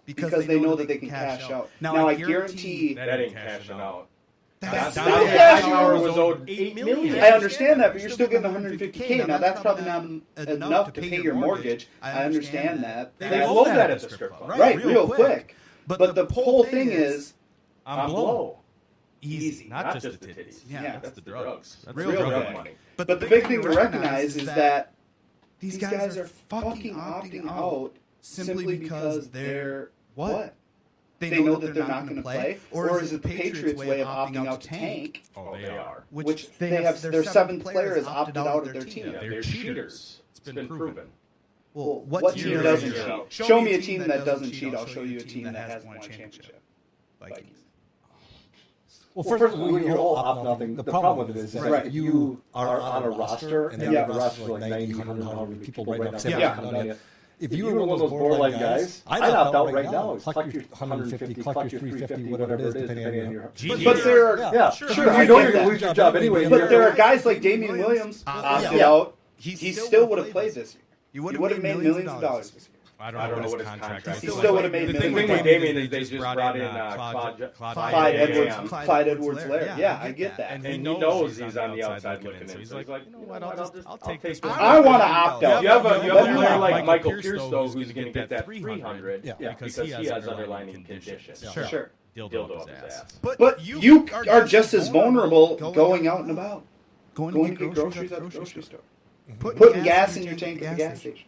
Because they know that they can cash out. Now I guarantee that ain't cashing out. That's still cashing out. Was owed $8 million. I understand that, but you're still getting $150K. Now that's probably not enough to pay your mortgage. I understand that. They blow that at the strip club. Right, real quick. But the whole thing is, I'm blow. Easy. Not just the titties. Yeah, that's the drugs. That's real drug money. But the big thing to recognize is that these guys are fucking opting out simply because they're what? They know that they're not going to play? Or is it the Patriots' way of opting out to tank? Oh, they are. Which they have their 7 players opted out of their team. Yeah, they're cheaters. It's been proven. Well, what team doesn't cheat? Show me a team that doesn't cheat. I'll show you a team that hasn't won a championship. Vikings. Well, first of all, you're all opt nothing. The problem with it is that you are on a roster, and the roster is like 90, 100, however many people right now. If you were one of those borderline guys, I'd opt out right now. Collect your 150, collect your 350, whatever it is, depending on your... But there are... Sure, you know you're going to lose your job anyway. But there are guys like Damian Williams opted out. He still would have played this year. He would have made millions of dollars this year. I don't know what his contract is. He still would have made the millions. thing with Damian is they just brought in Clyde Edwards-Helaire. Yeah, I get that. And he knows he's on the outside looking in. So he's like, you know what, I'll take this. I want to opt out. You have a player like Michael Pierce, though, who's going to get that 300 because he has underlying conditions. Sure. Dildo up his ass. But you are just as vulnerable going out and about. Going to get groceries at the grocery store. Putting gas in your tank at the gas station.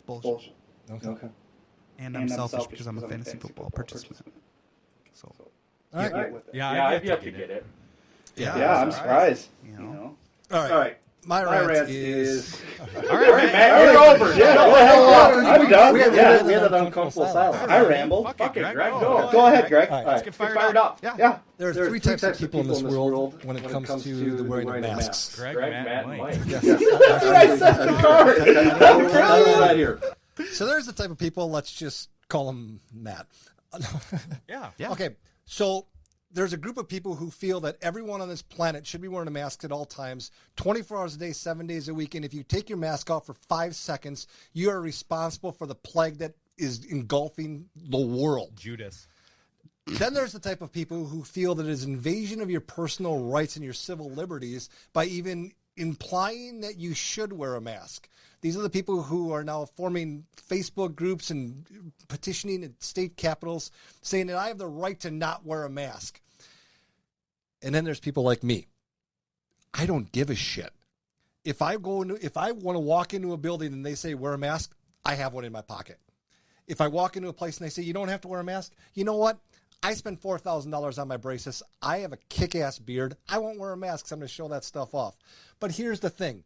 Bullshit. Okay. And I'm selfish because I'm a fantasy football participant. So. All right. Yeah, I've yet to get it. Yeah, I'm surprised. You know. All right. My rant is. All right, man, you're over. Yeah, go ahead. I'm done. We had that uncomfortable silence. I rambled. Fuck it, Greg. Go ahead, Greg. All right. Let's get fired up. Yeah. There are three types of people in this world when it comes to the wearing of masks. Greg, Matt, and Mike. Yes. That's what I said in the card. Right here. So there's the type of people, let's just call him Matt. Yeah. Okay, so there's a group of people who feel that everyone on this planet should be wearing a mask at all times, 24 hours a day, 7 days a week, and if you take your mask off for 5 seconds, you are responsible for the plague that is engulfing the world. Judas. Then there's the type of people who feel that it is invasion of your personal rights and your civil liberties by even implying that you should wear a mask. These are the people who are now forming Facebook groups and petitioning at state capitals saying that I have the right to not wear a mask. And then there's people like me. I don't give a shit. If I want to walk into a building and they say wear a mask, I have one in my pocket. If I walk into a place and they say you don't have to wear a mask, you know what? I spend $4,000 on my braces. I have a kick-ass beard. I won't wear a mask because I'm going to show that stuff off. But here's the thing.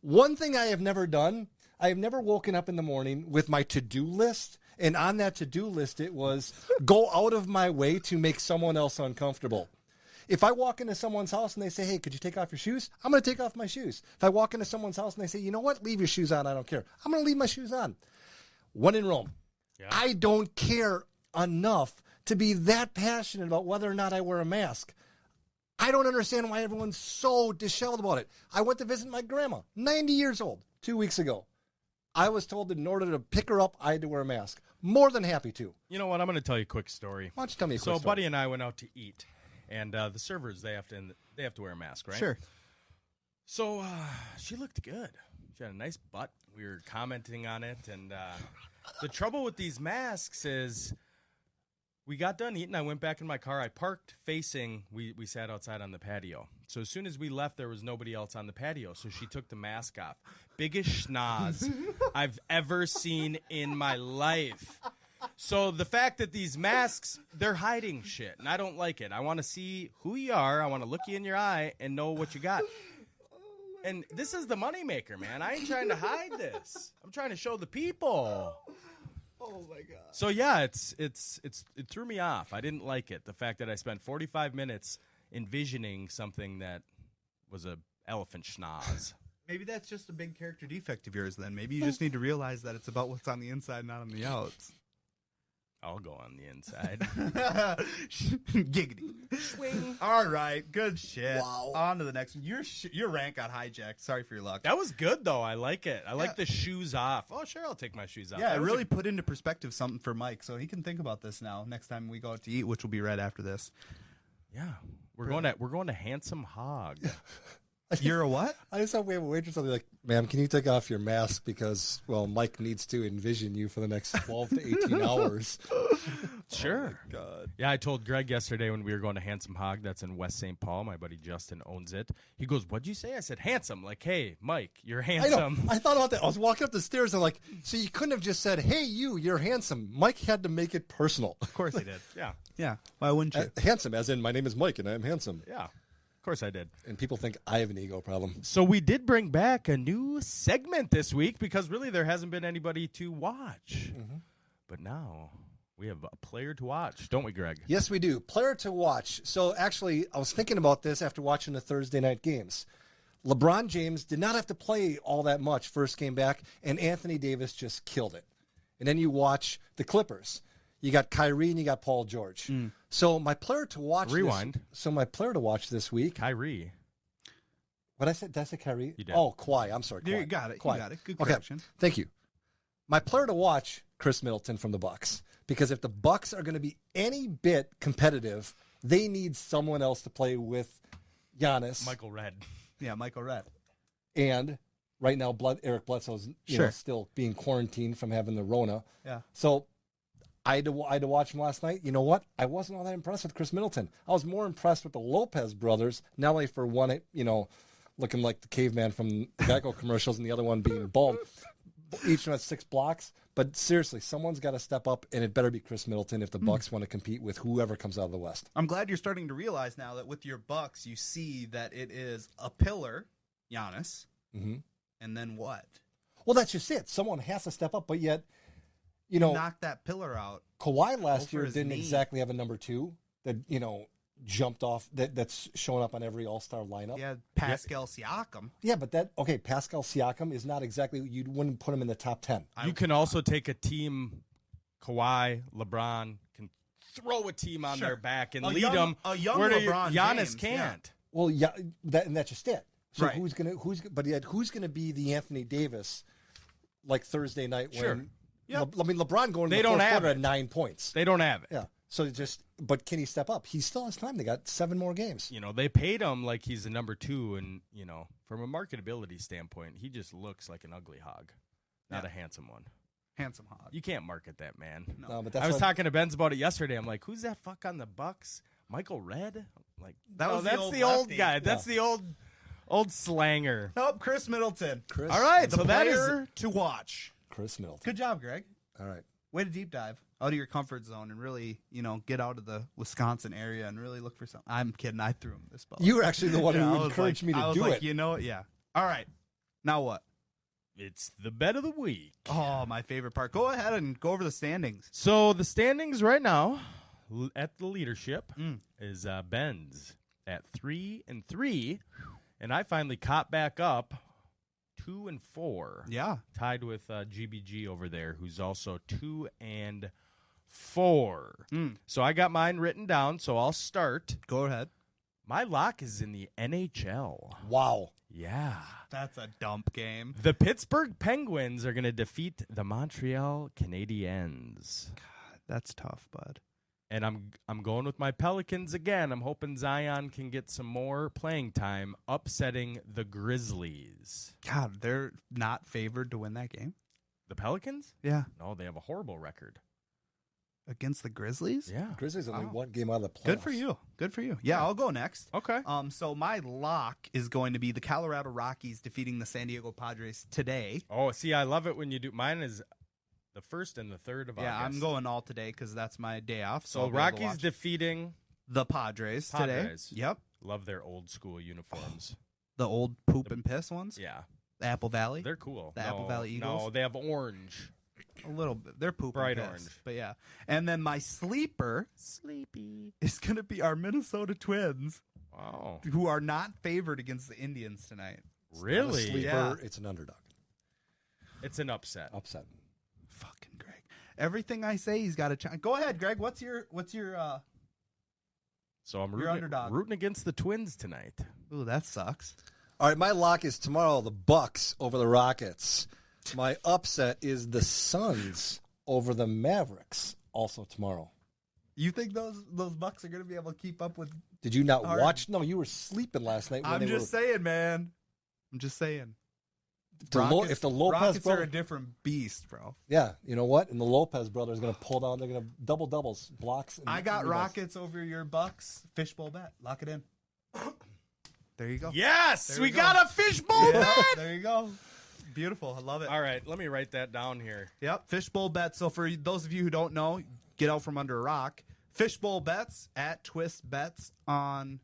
One thing I have never done, I have never woken up in the morning with my to-do list, and on that to-do list it was go out of my way to make someone else uncomfortable. If I walk into someone's house and they say, hey, could you take off your shoes? I'm going to take off my shoes. If I walk into someone's house and they say, you know what, leave your shoes on, I don't care. I'm going to leave my shoes on. When in Rome. Yeah. I don't care enough to be that passionate about whether or not I wear a mask. I don't understand why everyone's so disheveled about it. I went to visit my grandma, 90 years old, 2 weeks ago. I was told that in order to pick her up, I had to wear a mask. More than happy to. You know what? I'm going to tell you a quick story. Why don't you tell me a quick story? So, Buddy and I went out to eat, and the servers they have to wear a mask, right? Sure. So she looked good. She had a nice butt. We were commenting on it, and the trouble with these masks is. We got done eating. I went back in my car. I parked facing. We sat outside on the patio. So as soon as we left, there was nobody else on the patio. So she took the mask off. Biggest schnoz I've ever seen in my life. So the fact that these masks, they're hiding shit, and I don't like it. I want to see who you are. I want to look you in your eye and know what you got. And this is the moneymaker, man. I ain't trying to hide this. I'm trying to show the people. Oh my god. So yeah, it threw me off. I didn't like it. The fact that I spent 45 minutes envisioning something that was a elephant schnoz. Maybe that's just a big character defect of yours then. Maybe you just need to realize that it's about what's on the inside, not on the outs. I'll go on the inside. Giggity. Swing. All right, good shit. Wow. On to the next one. Your rant got hijacked. Sorry for your luck. That was good, though. I like it. I like the shoes off. Oh, sure, I'll take my shoes off. Yeah, it really put into perspective something for Mike, so he can think about this now next time we go out to eat, which will be right after this. Yeah, we're going to Handsome Hog. You're a what? I just thought we have a waitress something like, ma'am, can you take off your mask because, well, Mike needs to envision you for the next 12 to 18 hours. Sure. Oh God. Yeah, I told Greg yesterday when we were going to Handsome Hog, that's in West St. Paul. My buddy Justin owns it. He goes, what'd you say? I said, handsome. Like, hey, Mike, you're handsome. I thought about that. I was walking up the stairs and like, so you couldn't have just said, hey, you're handsome. Mike had to make it personal. Of course he did. Yeah. Yeah. Why wouldn't you? Handsome, as in my name is Mike and I'm handsome. Yeah. Of course I did. And people think I have an ego problem. So we did bring back a new segment this week because really there hasn't been anybody to watch. Mm-hmm. But now we have a player to watch, don't we, Greg? Yes, we do. Player to watch. So actually, I was thinking about this after watching the Thursday night games. LeBron James did not have to play all that much first game back, and Anthony Davis just killed it. And then you watch the Clippers. You got Kyrie and you got Paul George. Mm. So my player to watch. Rewind. My player to watch this week. Kyrie. What I said? Did I say Kyrie? You did. Oh, Kawhi. I'm sorry. Kawhi. You got it. Kawhi. You got it. Good correction. Okay. Thank you. My player to watch, Chris Middleton from the Bucks, because if the Bucks are going to be any bit competitive, they need someone else to play with Giannis. Michael Redd. Yeah, Michael Redd. And right now, Eric Bledsoe's still being quarantined from having the Rona. Yeah. So I had to watch him last night. You know what? I wasn't all that impressed with Chris Middleton. I was more impressed with the Lopez brothers, not only for one, looking like the caveman from the Geico commercials and the other one being bald. Each one has 6 blocks. But seriously, someone's got to step up, and it better be Chris Middleton if the Bucks want to compete with whoever comes out of the West. I'm glad you're starting to realize now that with your Bucks, you see that it is a pillar, Giannis, and then what? Well, that's just it. Someone has to step up, but yet, knock that pillar out. Kawhi last year didn't exactly have a number 2 that, jumped off, that's showing up on every All-Star lineup. Yeah, Pascal Siakam. Yeah, but Pascal Siakam is not exactly, you wouldn't put him in the top 10. You can also take a team, Kawhi, LeBron, can throw a team on their back and lead them a young where LeBron Giannis James, can't. Yeah. Well, yeah, that's just it. So right. who's gonna be the Anthony Davis like Thursday night when LeBron going to the fourth quarter at 9 points. They don't have it. Yeah. So but can he step up? He still has time. They got 7 more games. They paid him like he's a number 2, and from a marketability standpoint, he just looks like an ugly hog, not a handsome one. Handsome hog. You can't market that, man. No, but that's I was talking to Benz about it yesterday. I'm like, who's that fuck on the Bucks? Michael Redd? I'm like, that's the old guy. That's the old slanger. Nope, Chris Middleton. All right, the so that player is to watch. Chris Middleton. Good job, Greg. All right. Way to deep dive out of your comfort zone and really, get out of the Wisconsin area and really look for something. I'm kidding. I threw him this ball. You were actually the one who encouraged me to do it. Yeah. All right. Now what? It's the bet of the week. Oh, my favorite part. Go ahead and go over the standings. So the standings right now at the leadership is Benz at 3-3, and I finally caught back up 2-4. Yeah, tied with GBG over there, who's also 2-4. So I got mine written down. So I'll start. Go ahead. My lock is in the NHL. Wow. Yeah. That's a dump game. The Pittsburgh Penguins are going to defeat the Montreal Canadiens. God, that's tough, bud. And I'm going with my Pelicans again. I'm hoping Zion can get some more playing time, upsetting the Grizzlies. God, they're not favored to win that game? The Pelicans? Yeah. No, they have a horrible record. Against the Grizzlies? Yeah. Grizzlies only one game out of the playoffs. Good for you. Yeah, I'll go next. Okay. So my lock is going to be the Colorado Rockies defeating the San Diego Padres today. Oh, see, I love it when you do. Mine is the 1st and the 3rd of August. Yeah, I'm going all today because that's my day off. So Rockies defeating the Padres today. Yep. Love their old school uniforms. The old poop and piss ones? Yeah. The Apple Valley? They're cool. The Apple Valley Eagles? No, they have orange. A little bit. They're poop bright and piss, orange. But yeah. And then my sleeper is going to be our Minnesota Twins. Wow. Who are not favored against the Indians tonight. Really? It's not a sleeper, it's an underdog. It's an upset. Fucking Greg. Everything I say, he's got to chime. Go ahead, Greg. What's your So I'm underdog. rooting against the Twins tonight. Ooh, that sucks. All right, my lock is tomorrow, the Bucks over the Rockets. My upset is the Suns over the Mavericks, also tomorrow. You think those Bucks are going to be able to keep up with? Did you not watch? No, you were sleeping last night. I'm just saying, man. I'm just saying. If the Lopez Rockets brother, are a different beast, bro. Yeah, you know what? And the Lopez brothers are going to pull down. They're going to doubles, blocks. I got Rockets over your Bucks. Fishbowl bet. Lock it in. There you go. Yes, we got a fishbowl bet. There you go. Beautiful. I love it. All right, let me write that down here. Yep, fishbowl bets. So for those of you who don't know, get out from under a rock. Fishbowl bets at Twist Bets on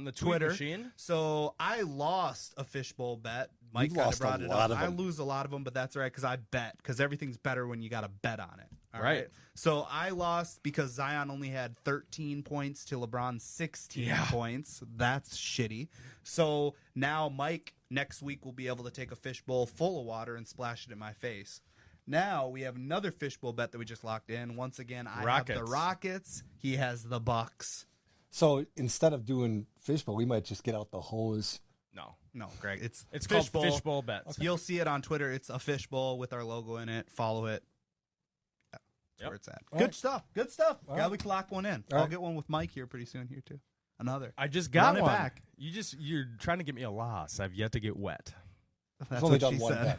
the Twitter machine. So I lost a fishbowl bet. Mike kind of brought it up. I lose a lot of them, but that's all right because I bet because everything's better when you got a bet on it. All right. So I lost because Zion only had 13 points to LeBron's 16 points. That's shitty. So now Mike next week will be able to take a fishbowl full of water and splash it in my face. Now we have another fishbowl bet that we just locked in. Once again, I have the Rockets. He has the Bucks. So instead of doing fishbowl, we might just get out the hose. No. No, Greg. It's called Fishbowl. Fishbowl Bets. You'll see it on Twitter. It's a fishbowl with our logo in it. Follow it. That's where it's at. Good stuff. Good stuff. We can lock one in. I'll get one with Mike here pretty soon here too. Another. I just got Run one. it back. You're trying to get me a loss. I've yet to get wet. That's only what done she one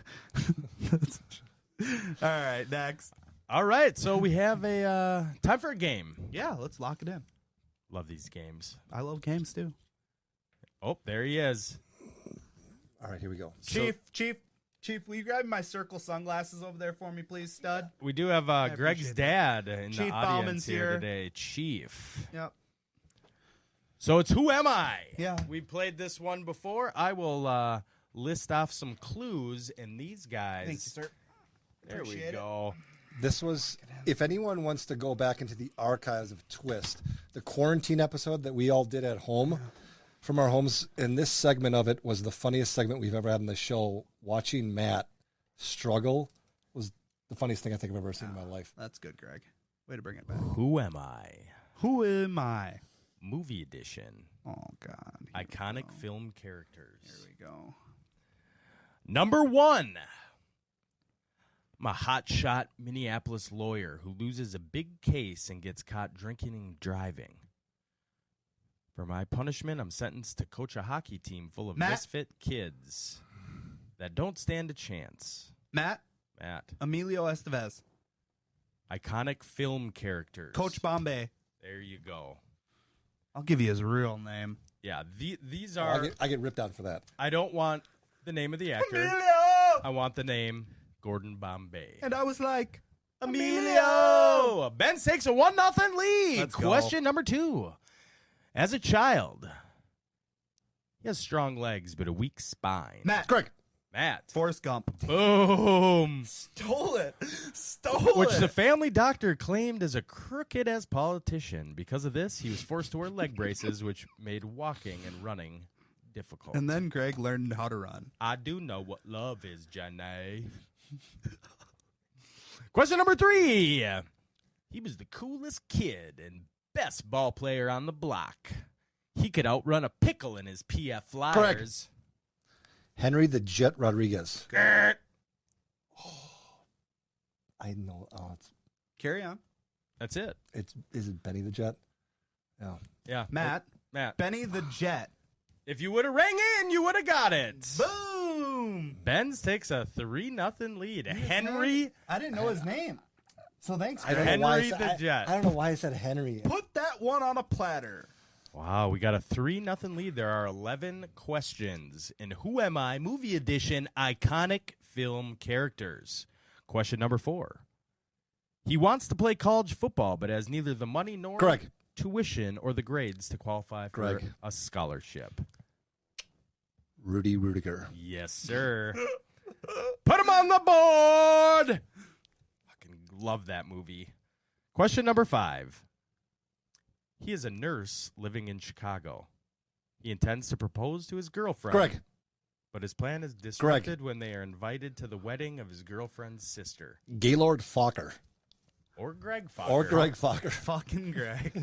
said. All right, next. All right, so we have a time for a game. Yeah, let's lock it in. Love these games. I love games too. Oh, there he is. All right, here we go. Chief, will you grab my circle sunglasses over there for me, please, stud? We do have Greg's appreciate dad in Chief the audience Bauman's here here. today. Chief. Yep. So it's Who Am I? Yeah. We played this one before. I will list off some clues, and these guys. Thank you, sir. There Appreciate we it. go. This was, if anyone wants to go back into the archives of Twist, the quarantine episode that we all did at home from our homes, and this segment of it was the funniest segment we've ever had on the show. Watching Matt struggle was the funniest thing I think I've ever seen in my life. That's good, Greg. Way to bring it back. Who am I? Who am I? Movie edition. Oh, God. Iconic film characters. Here we go. Number 1. I'm a hotshot Minneapolis lawyer who loses a big case and gets caught drinking and driving. For my punishment, I'm sentenced to coach a hockey team full of misfit kids that don't stand a chance. Matt. Emilio Estevez. Iconic film characters. Coach Bombay. There you go. I'll give you his real name. Yeah, these are... I get ripped on for that. I don't want the name of the actor. Emilio! I want the name Gordon Bombay. And I was like, Emilio! Benz takes a 1-0 lead. Let's go. Question number 2. As a child, he has strong legs but a weak spine. Matt. Correct. Matt. Forrest Gump. Boom. Stole it. Which the family doctor claimed as a crooked as politician. Because of this, he was forced to wear leg braces, which made walking and running difficult. And then Greg learned how to run. I do know what love is, Johnny. Question number 3. He was the coolest kid and best ball player on the block. He could outrun a pickle in his PF Flyers. Correct. Henry the Jet Rodriguez. I know. Carry on. That's it. Is it Benny the Jet? No. Yeah. Matt. Benny the Jet. If you would have rang in, you would have got it. Boom. Benz takes a 3-0 lead. Henry. I didn't know his name. So thanks, I Greg. don't know why I Henry said, the Jet. I don't know why I said Henry. Put that one on a platter. Wow, we got a 3-0 lead. There are 11 questions in Who Am I? Movie edition, iconic film characters. Question number 4. He wants to play college football, but has neither the money nor Correct. tuition or the grades to qualify for Greg. a scholarship. Rudy Rudiger. Yes, sir. Put him on the board. Fucking love that movie. Question number 5. He is a nurse living in Chicago. He intends to propose to his girlfriend. Greg. But his plan is disrupted when they are invited to the wedding of his girlfriend's sister. Gaylord Fokker. Or Greg Fokker. Or Greg Fokker. Fucking Greg.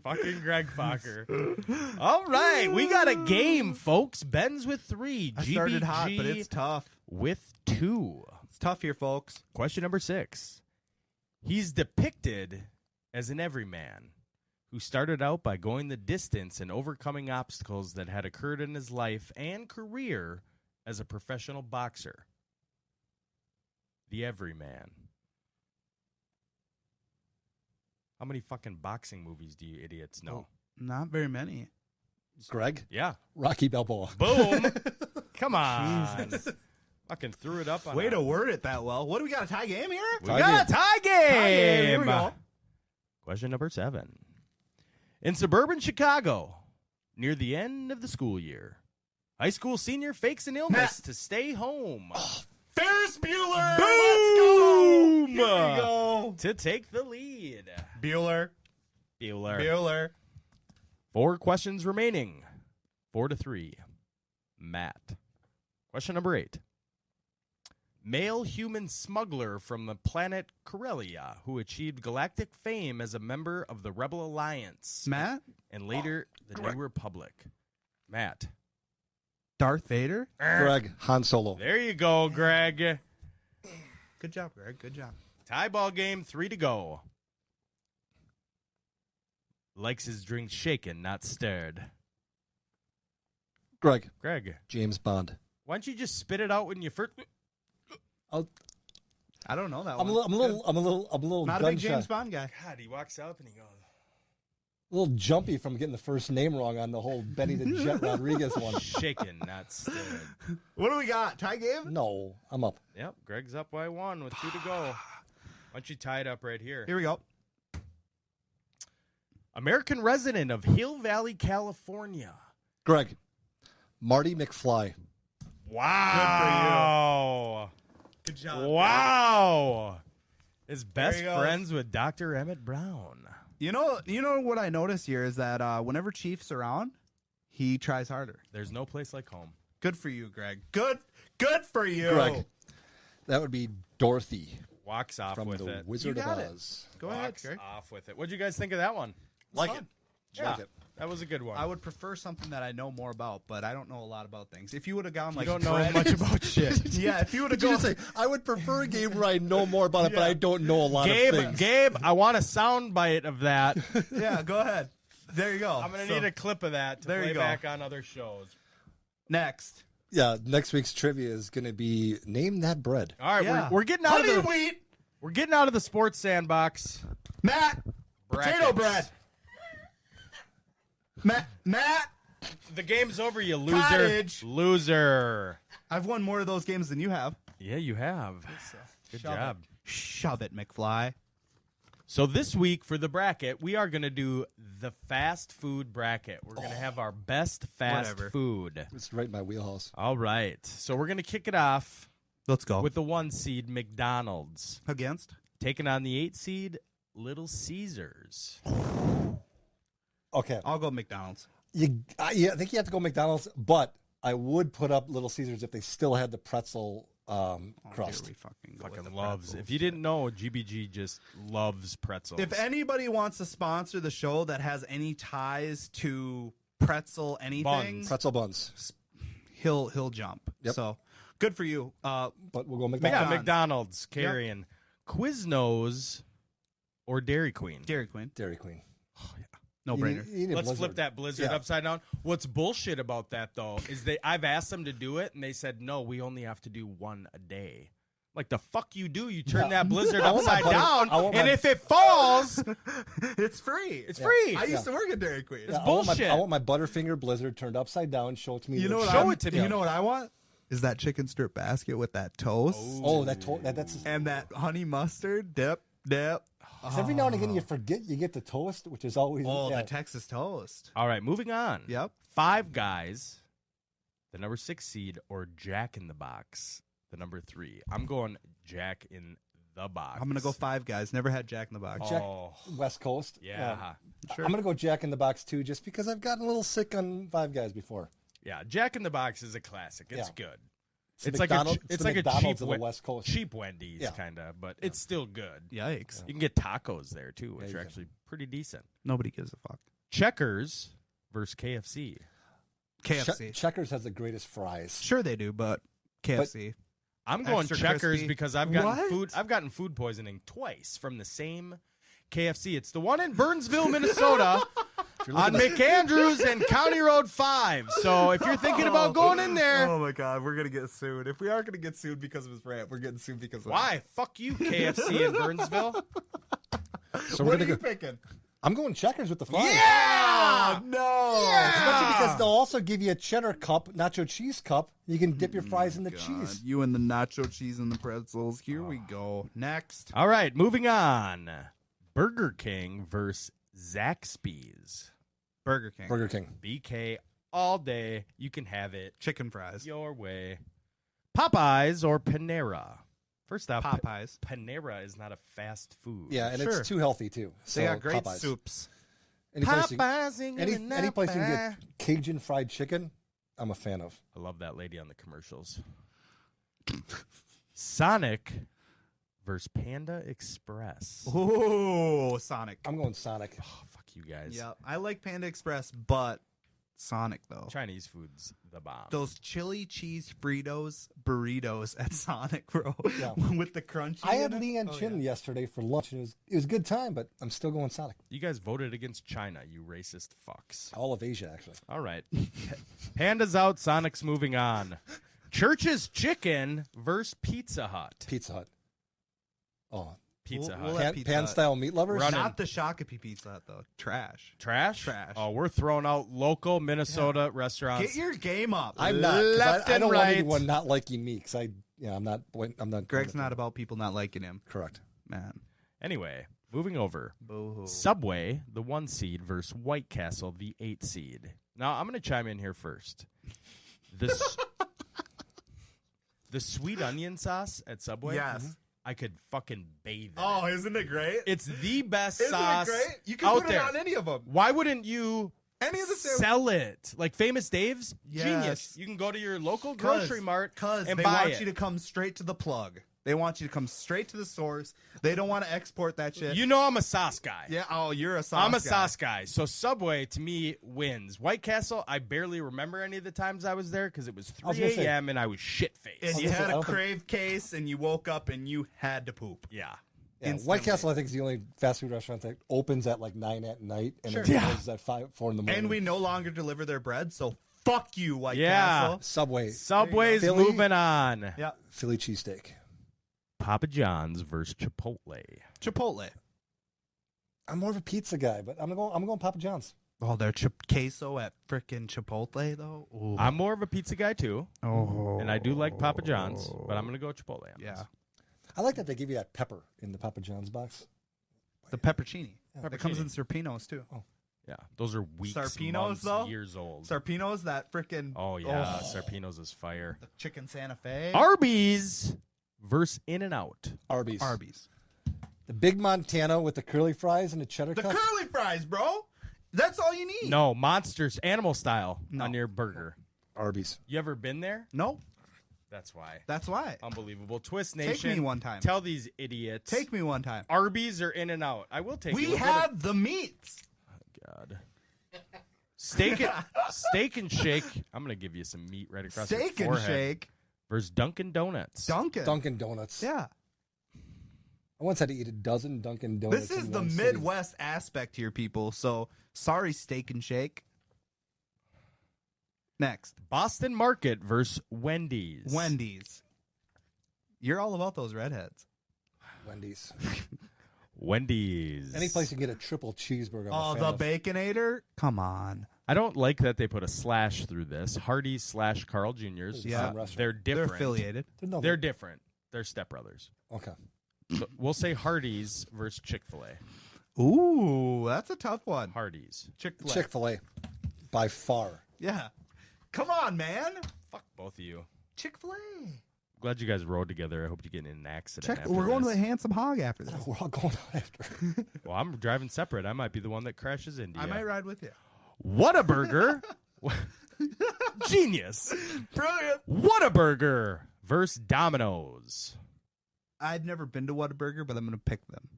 Fucking Greg Fokker. All right, we got a game, folks. Ben's with 3. I started GBG hot, but it's tough. with 2. It's tough here, folks. Question number 6. He's depicted as an everyman who started out by going the distance and overcoming obstacles that had occurred in his life and career as a professional boxer. The everyman. How many fucking boxing movies do you idiots know? Not very many. Greg. Yeah. Rocky Balboa. Boom. Come on. Fucking threw it up on Way a- to word it that well. What do we got, a tie game here? We got a tie game. Here we go. Question number 7. In suburban Chicago, near the end of the school year, high school senior fakes an illness to stay home. Ferris Bueller. Boom! Let's go. Here we go. To take the lead. Bueller. 4 questions remaining. 4-3. Matt. Question number 8. Male human smuggler from the planet Corellia who achieved galactic fame as a member of the Rebel Alliance. Matt? And later the New Republic. Matt. Darth Vader? Greg, Han Solo. There you go, Greg. Good job, Greg. Good job. Tie ball game, 3 to go. Likes his drink shaken, not stirred. Greg, James Bond. Why don't you just spit it out when you first? I don't know that I'm one. a little Not a big James Bond guy. God, he walks up and he goes. A little jumpy from getting the first name wrong on the whole Benny the Jet Rodriguez one. Shaken, not stirred. What do we got? Tie game? No, I'm up. Yep, Greg's up by 1 with 2 to go. Why don't you tie it up right here? Here we go. American resident of Hill Valley, California. Greg, Marty McFly. Wow. Good job. Wow. Is best friends with Dr. Emmett Brown. You know what I noticed here is that whenever Chief's around, he tries harder. There's no place like home. Good for you, Greg. Good for you. Greg, that would be Dorothy. Walks off from with the it. Wizard of got it. Oz. Go ahead, Walks Greg. off with it. What'd you guys think of that one? Like fun. it. Yeah, Like it. that was a good one. I would prefer something that I know more about, but I don't know a lot about things. If you would have gone like you don't know bread- much about shit. Yeah, if you would have Did you gone just say, I would prefer a game where I know more about it, but I don't know a lot of things. Gabe, I want a sound bite of that. Yeah, go ahead. There you go. I'm going to need a clip of that to there you play go. back on other shows. Next. Yeah, next week's trivia is going to be Name That Bread. All right, Yeah. we're getting out of Honey the wheat. We're getting out of the sports sandbox. Matt. Potato Brackets. bread. Matt. The game's over, you loser. Cottage. Loser. I've won more of those games than you have. Yeah, you have. Good job. Shove it, McFly. So this week for the bracket, we are going to do the fast food bracket. We're going to have our best fast Whatever. food. It's right in my wheelhouse. All right. So we're going to kick it off Let's go. with the 1 seed, McDonald's. Against? Taking on the 8 seed, Little Caesars. Okay. I'll go McDonald's. I think you have to go McDonald's, but I would put up Little Caesars if they still had the pretzel crust. Here we go with Fucking the loves. pretzels. If you didn't know, GBG just loves pretzels. If anybody wants to sponsor the show that has any ties to pretzel anything, Buns. Pretzel buns. he'll jump. Yep. So good for you. But we'll go yeah, McDonald's. McDonald's carrying Quiznos or Dairy Queen. Dairy Queen. Dairy Queen. No brainer. You need a Let's Blizzard. flip that Blizzard Yeah. upside down. What's bullshit about that though is I've asked them to do it and they said no, we only have to do 1 a day. Like the fuck you do? You turn that Blizzard I want my upside butter- down, I want and my- if it falls, It's free. it's free. I used to work at Dairy Queen. Yeah, bullshit. I want my Butterfinger Blizzard turned upside down. Show it to me. You know what? Show it to me. You know what I want? Is that chicken strip basket with that toast Oh, that's. and that honey mustard dip. 'Cause every now and again you forget you get the toast, which is always. Oh, yeah. the Texas toast. All right, moving on. Yep. 5 Guys, the number 6 seed, or Jack in the Box, the number 3. I'm going Jack in the Box. I'm gonna go 5 Guys. Never had Jack in the Box. Jack, Oh, West Coast. yeah. Sure. I'm gonna go Jack in the Box too, just because I've gotten a little sick on Five Guys before. Yeah, Jack in the Box is a classic. It's Yeah. good. It's It's the like a McDonald's- ch- it's the like a McDonald's cheap of the West Coast. cheap Wendy's Yeah. kind of, but it's still good. Yikes. You can get tacos there too, which you are can. actually pretty decent. Nobody gives a fuck. Checkers versus KFC. KFC. Checkers has the greatest fries. Sure they do, but KFC. I'm going Extra Checkers crispy. because I've gotten What? I've gotten food poisoning twice from the same KFC. It's the one in Burnsville, Minnesota, on McAndrews and County Road 5. So if you're thinking about going in there, Oh my god, we're gonna get sued. If we are gonna get sued because of his rant, we're getting sued because of why? Fuck you, KFC in Burnsville. So What we're are gonna you go. picking? I'm going Checkers with the fries. Yeah! No. Especially because they'll also give you a cheddar cup, nacho cheese cup. You can dip your fries in the cheese. You and the nacho cheese and the pretzels. Here we go. Next. All right, moving on. Burger King versus Zaxby's. Burger King. Burger King. BK all day. You can have it Chicken fries. your way. Popeyes or Panera? First off, Popeyes. Panera is not a fast food. Yeah, and Sure. it's too healthy too. So They got great Popeyes. soups. Any place, you, Popeyes ain't any gonna place you can Napa. get Cajun fried chicken, I'm a fan of. I love that lady on the commercials. Sonic versus Panda Express. Oh, Sonic. I'm going Sonic. Oh, fuck you guys. Yeah, I like Panda Express, but Sonic, though. Chinese food's the bomb. Those chili cheese Fritos burritos at Sonic, bro. Yeah. With the crunchy. I had Leanne Chin yesterday for lunch, and it was a good time, but I'm still going Sonic. You guys voted against China, you racist fucks. All of Asia, actually. All right. Panda's out, Sonic's moving on. Church's Chicken versus Pizza Hut. Pizza Hut. Oh. Pizza We'll Hut. Pan-style meat lovers? Running. Not the Shakopee Pizza Hut, though. Trash. Trash? Trash. Oh, we're throwing out local Minnesota restaurants. Get your game up. I'm not. 'Cause Left I and don't right. want anyone not liking me, because I'm not. Greg's not about people not liking him. Correct. Man. Anyway, moving over. Boo-hoo. Subway, the 1 seed, versus White Castle, the 8 seed. Now, I'm going to chime in here first. This, the sweet onion sauce at Subway, Yes. I could fucking bathe in Oh, it. isn't it great? It's the best Isn't sauce it great? You can out put there. it on any of them. Why wouldn't you Any of the sell it? Like Famous Dave's? Yes. Genius. You can go to your local grocery mart Because and they buy want it. you to come straight to the plug. They want you to come straight to the source. They don't want to export that shit. You know I'm a sauce guy. Yeah. Oh, you're a sauce I'm a guy. sauce guy. So Subway, to me, wins. White Castle, I barely remember any of the times I was there because it was was 3 gonna say- a.m. and I was shit-faced. And was you gonna say, had I a don't think- crave case and you woke up and you had to poop. Yeah. Yeah, Instantly. White Castle, I think, is the only fast food restaurant that opens at like 9 at night and then Yeah. closes at 4 in the morning. And we no longer deliver their bread, so fuck you, White Yeah. Castle. Subway, Subway's Philly- moving on. Yeah. Philly cheesesteak. Papa John's versus Chipotle. Chipotle. I'm more of a pizza guy, but I'm going Papa John's. Oh, their queso at frickin' Chipotle, though. Ooh. I'm more of a pizza guy, too. Oh. And I do like Papa John's, but I'm going to go Chipotle on Yeah. this. I like that they give you that pepper in the Papa John's box. The peppercini. Peppercini. It comes in Sarpinos, too. Yeah. Those are weeks, Sarpinos, months, though? years old. Sarpinos, that frickin' Oh, yeah. Sarpinos is fire. the chicken Santa Fe. Arby's versus In-N-Out. Arby's. Arby's. The big Montana with the curly fries and the cheddar The cup. curly fries, bro. That's all you need. No, Monsters, animal style No. on your burger. Arby's. You ever been there? No. That's why. That's why. Unbelievable. Twist Take Nation. me one time. Tell these idiots. Take me one time. Arby's or In-N-Out. I will take you. We We'll go have the meats. to- God. Steak and Shake. I'm going to give you some meat right across Steak your and forehead. shake. Versus Dunkin' Donuts. Dunkin'. Donuts. Yeah. I once had to eat a dozen Dunkin' Donuts. This is in the one sitting. Midwest aspect here, people. So sorry, Steak and Shake. Next, Boston Market versus Wendy's. Wendy's. You're all about those redheads. Wendy's. Wendy's. Any place you can get a triple cheeseburger. Oh, I'm a the fan of. Baconator? Come on. I don't like that they put a slash through this. Hardee's / Carl Jr.'s. Yeah. They're different. They're affiliated. They're different. They're stepbrothers. Okay. So we'll say Hardee's versus Chick-fil-A. Ooh, that's a tough one. Hardee's. Chick-fil-A. Chick-fil-A. By far. Yeah. Come on, man. Fuck both of you. Chick-fil-A. Glad you guys rode together. I hope you get in an accident. after We're going to this. the Handsome Hog after this. We're all going out after. Well, I'm driving separate. I might be the one that crashes into you. I might ride with you. Whataburger. Genius. Brilliant. Whataburger versus Domino's. I've never been to Whataburger, but I'm going to pick them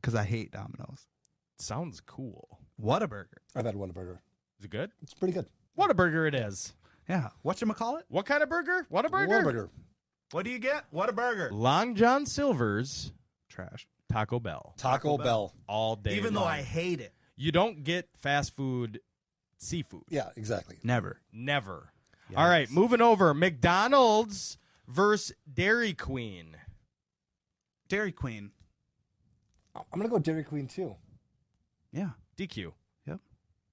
because I hate Domino's. Sounds cool. Whataburger. I've had Whataburger. Is it good? It's pretty good. Whataburger it is. Yeah. Whatchamacallit? What kind of burger? Whataburger? Whataburger. What do you get? Whataburger. Long John Silver's Trash. Taco Bell. Taco Bell. All day Even though long. I hate it. You don't get fast food seafood. Yeah, exactly. Never. Never. Yes. All right, moving over. McDonald's versus Dairy Queen. Dairy Queen. I'm going to go Dairy Queen, too. Yeah. DQ. Yep.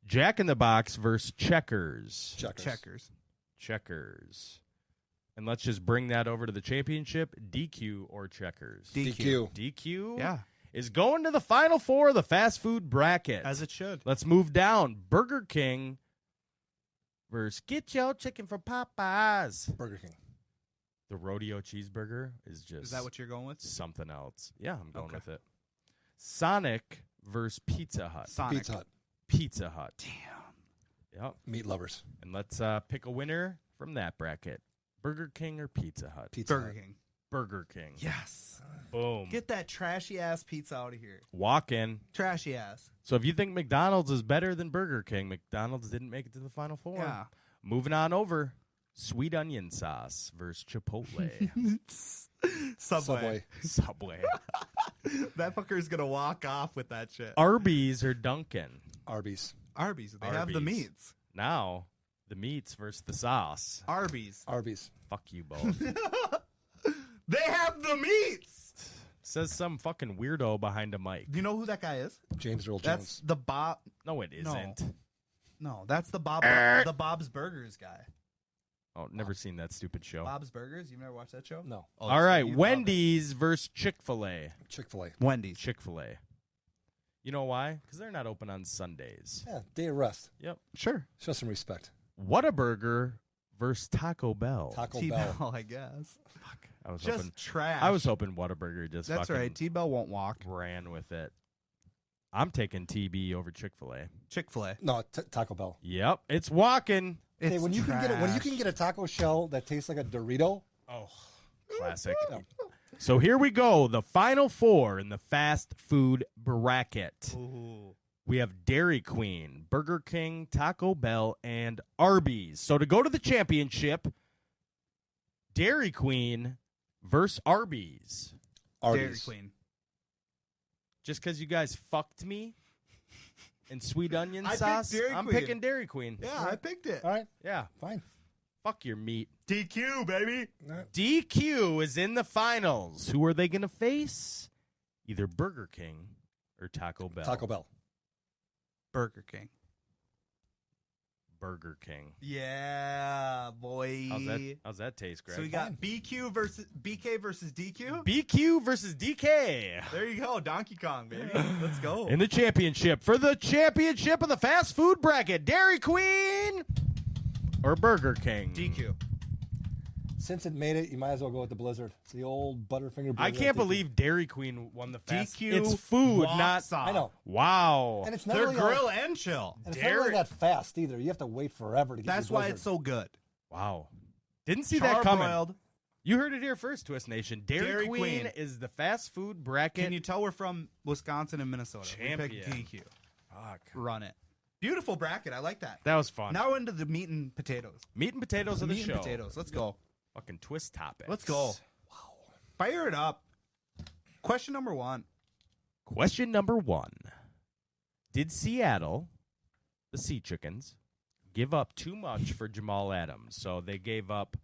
Jack in the Box versus Checkers. Checkers. And let's just bring that over to the championship. DQ or Checkers? DQ. DQ Yeah. is going to the Final Four of the fast food bracket. As it should. Let's move down. Burger King versus Get Your Chicken from Popeyes. Burger King. The rodeo cheeseburger is just Is that what you're going with? something else. Yeah, I'm going Okay. with it. Sonic versus Pizza Hut. Sonic. Pizza Hut. Pizza Hut. Damn. Yep. Meat lovers. And let's pick a winner from that bracket. Burger King or Pizza Hut? Pizza Burger Hut. King. Burger King. Yes. Boom. Get that trashy ass pizza out of here. Walk in. Trashy ass. So if you think McDonald's is better than Burger King, McDonald's didn't make it to the Final Four. Yeah. Moving on over. Sweet onion sauce versus Chipotle. Subway. That fucker's going to walk off with that shit. Arby's or Dunkin'? Arby's. They have the meats. Now, the meats versus the sauce. Arby's. Fuck you both. They have the meats. Says some fucking weirdo behind a mic. Do you know who that guy is? James Earl That's Jones. the Bob. No, it isn't. No, that's the Bob's Burgers guy. Oh, never seen that stupid show. Bob's Burgers? You've never watched that show? No. Oh, all right, you Wendy's versus Chick-fil-A. Chick-fil-A. Wendy's. Chick-fil-A. You know why? Because they're not open on Sundays. Yeah, day of rest. Yep. Sure. Show some respect. Whataburger versus Taco Bell. Taco T-Bell, Bell. I guess. Fuck. I was Just hoping. trash. I was hoping Whataburger just. That's fucking right. T-Bell won't walk. Ran with it. I'm taking TB over Chick-fil-A. Chick-fil-A. No, Taco Bell. Yep, it's walking. Hey, when you can get a taco shell that tastes like a Dorito. Oh, classic. So here we go. The final four in the fast food bracket. Ooh. We have Dairy Queen, Burger King, Taco Bell, and Arby's. So to go to the championship, Dairy Queen versus Arby's. Dairy Queen. Just because you guys fucked me and sweet onion I sauce, picked Dairy I'm Queen. picking Dairy Queen. Yeah, I picked it. All right, Yeah. fine. Fuck your meat. DQ, baby. DQ is in the finals. Who are they going to face? Either Burger King or Taco Bell. Taco Bell. Burger King. Burger King. Yeah, boy. How's that taste, Greg? So we got BK versus DQ. BQ versus DK. There you go, Donkey Kong, baby. Let's go. In the championship. For the championship of the fast food bracket, Dairy Queen or Burger King? DQ. Since it made it, you might as well go with the Blizzard. It's the old Butterfinger Blizzard. I can't believe Dairy Queen won the fast. DQ. It's food, not. Song. I know. Wow. And it's not They're really grill and chill. and it's not really that fast either. You have to wait forever to get That's your why Blizzard. it's so good. Wow. Didn't see that coming. Charbroiled. You heard it here first, Twist Nation. Dairy Dairy Queen Queen is the fast food bracket. Can you tell we're from Wisconsin and Minnesota? Champion. We picked DQ. Fuck. Run it. Beautiful bracket. I like that. That was fun. Now into the meat and potatoes. Meat and potatoes of the Meat show. and potatoes. Let's go. Fucking twist topics. Let's go. Wow. Fire it up. Question number one. Question number one. Did Seattle, the Sea Chickens, give up too much for Jamal Adams? So they gave up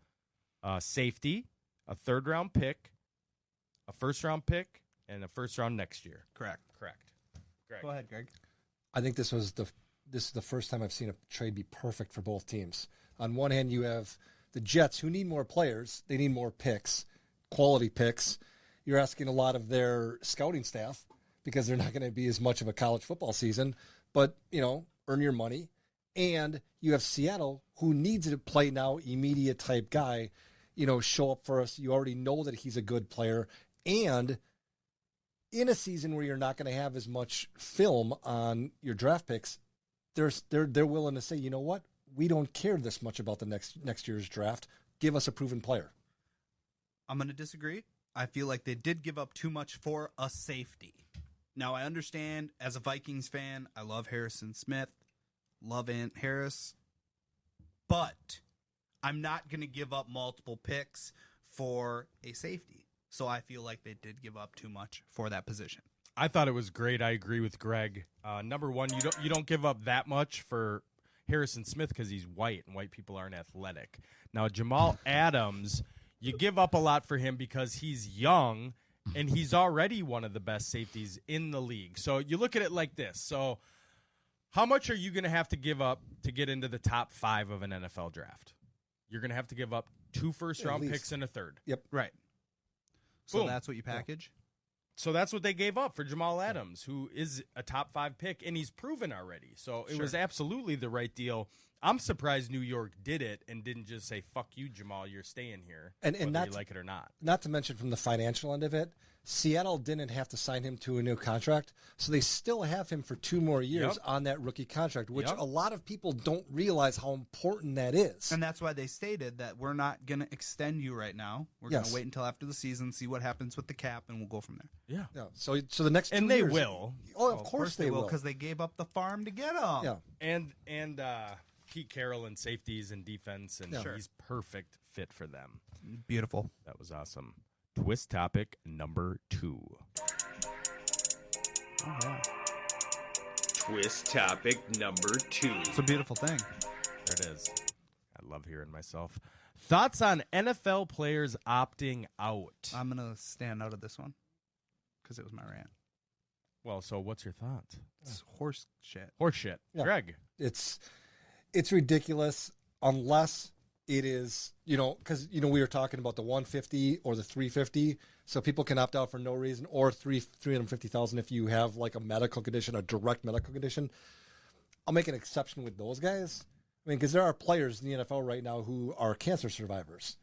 safety, a third-round pick, a first-round pick, and a first-round next year. Correct. Greg. Go ahead, Greg. I think this is the first time I've seen a trade be perfect for both teams. On one hand, you have the Jets, who need more players. They need more picks, quality picks. You're asking a lot of their scouting staff because they're not going to be as much of a college football season. But, earn your money. And you have Seattle, who needs to play now, immediate type guy, show up for us. You already know that he's a good player. And in a season where you're not going to have as much film on your draft picks, they're willing to say, you know what? We don't care this much about the next year's draft. Give us a proven player. I'm going to disagree. I feel like they did give up too much for a safety. Now, I understand as a Vikings fan, I love Harrison Smith, love Ant Harris, but I'm not going to give up multiple picks for a safety. So I feel like they did give up too much for that position. I thought it was great. I agree with Greg. Number one, you don't give up that much for Harrison Smith because he's white and white people aren't athletic. Now, Jamal Adams, you give up a lot for him because he's young and he's already one of the best safeties in the league. So you look at it like this. So how much are you going to have to give up to get into the top 5 of an NFL draft? You're going to have to give up 2 first-round picks and a third. Yep. Right. So Boom. that's what you package? So that's what they gave up for Jamal Adams, who is a top 5 pick, and he's proven already. So it was absolutely the right deal. I'm surprised New York did it and didn't just say, fuck you, Jamal, you're staying here, and whether you like it or not. Not to mention from the financial end of it, Seattle didn't have to sign him to a new contract, so they still have him for 2 more years on that rookie contract, which a lot of people don't realize how important that is. And that's why they stated that we're not going to extend you right now. We're going to wait until after the season, see what happens with the cap, and we'll go from there. Yeah. So the next 2 years. And they will. Oh, of course they will. Because they gave up the farm to get him. Yeah. And Pete Carroll in safeties and defense, and he's perfect fit for them. Beautiful. That was awesome. Twist topic number 2. Oh, yeah. Twist topic number 2. It's a beautiful thing. There it is. I love hearing myself. Thoughts on NFL players opting out? I'm going to stand out of this one because it was my rant. Well, so what's your thoughts? It's horse shit. Horse shit. Yeah. Greg. It's ridiculous unless it is, because, we were talking about the 150 or the 350, so people can opt out for no reason, or 350,000 if you have like a medical condition, a direct medical condition. I'll make an exception with those guys. I mean, because there are players in the NFL right now who are cancer survivors.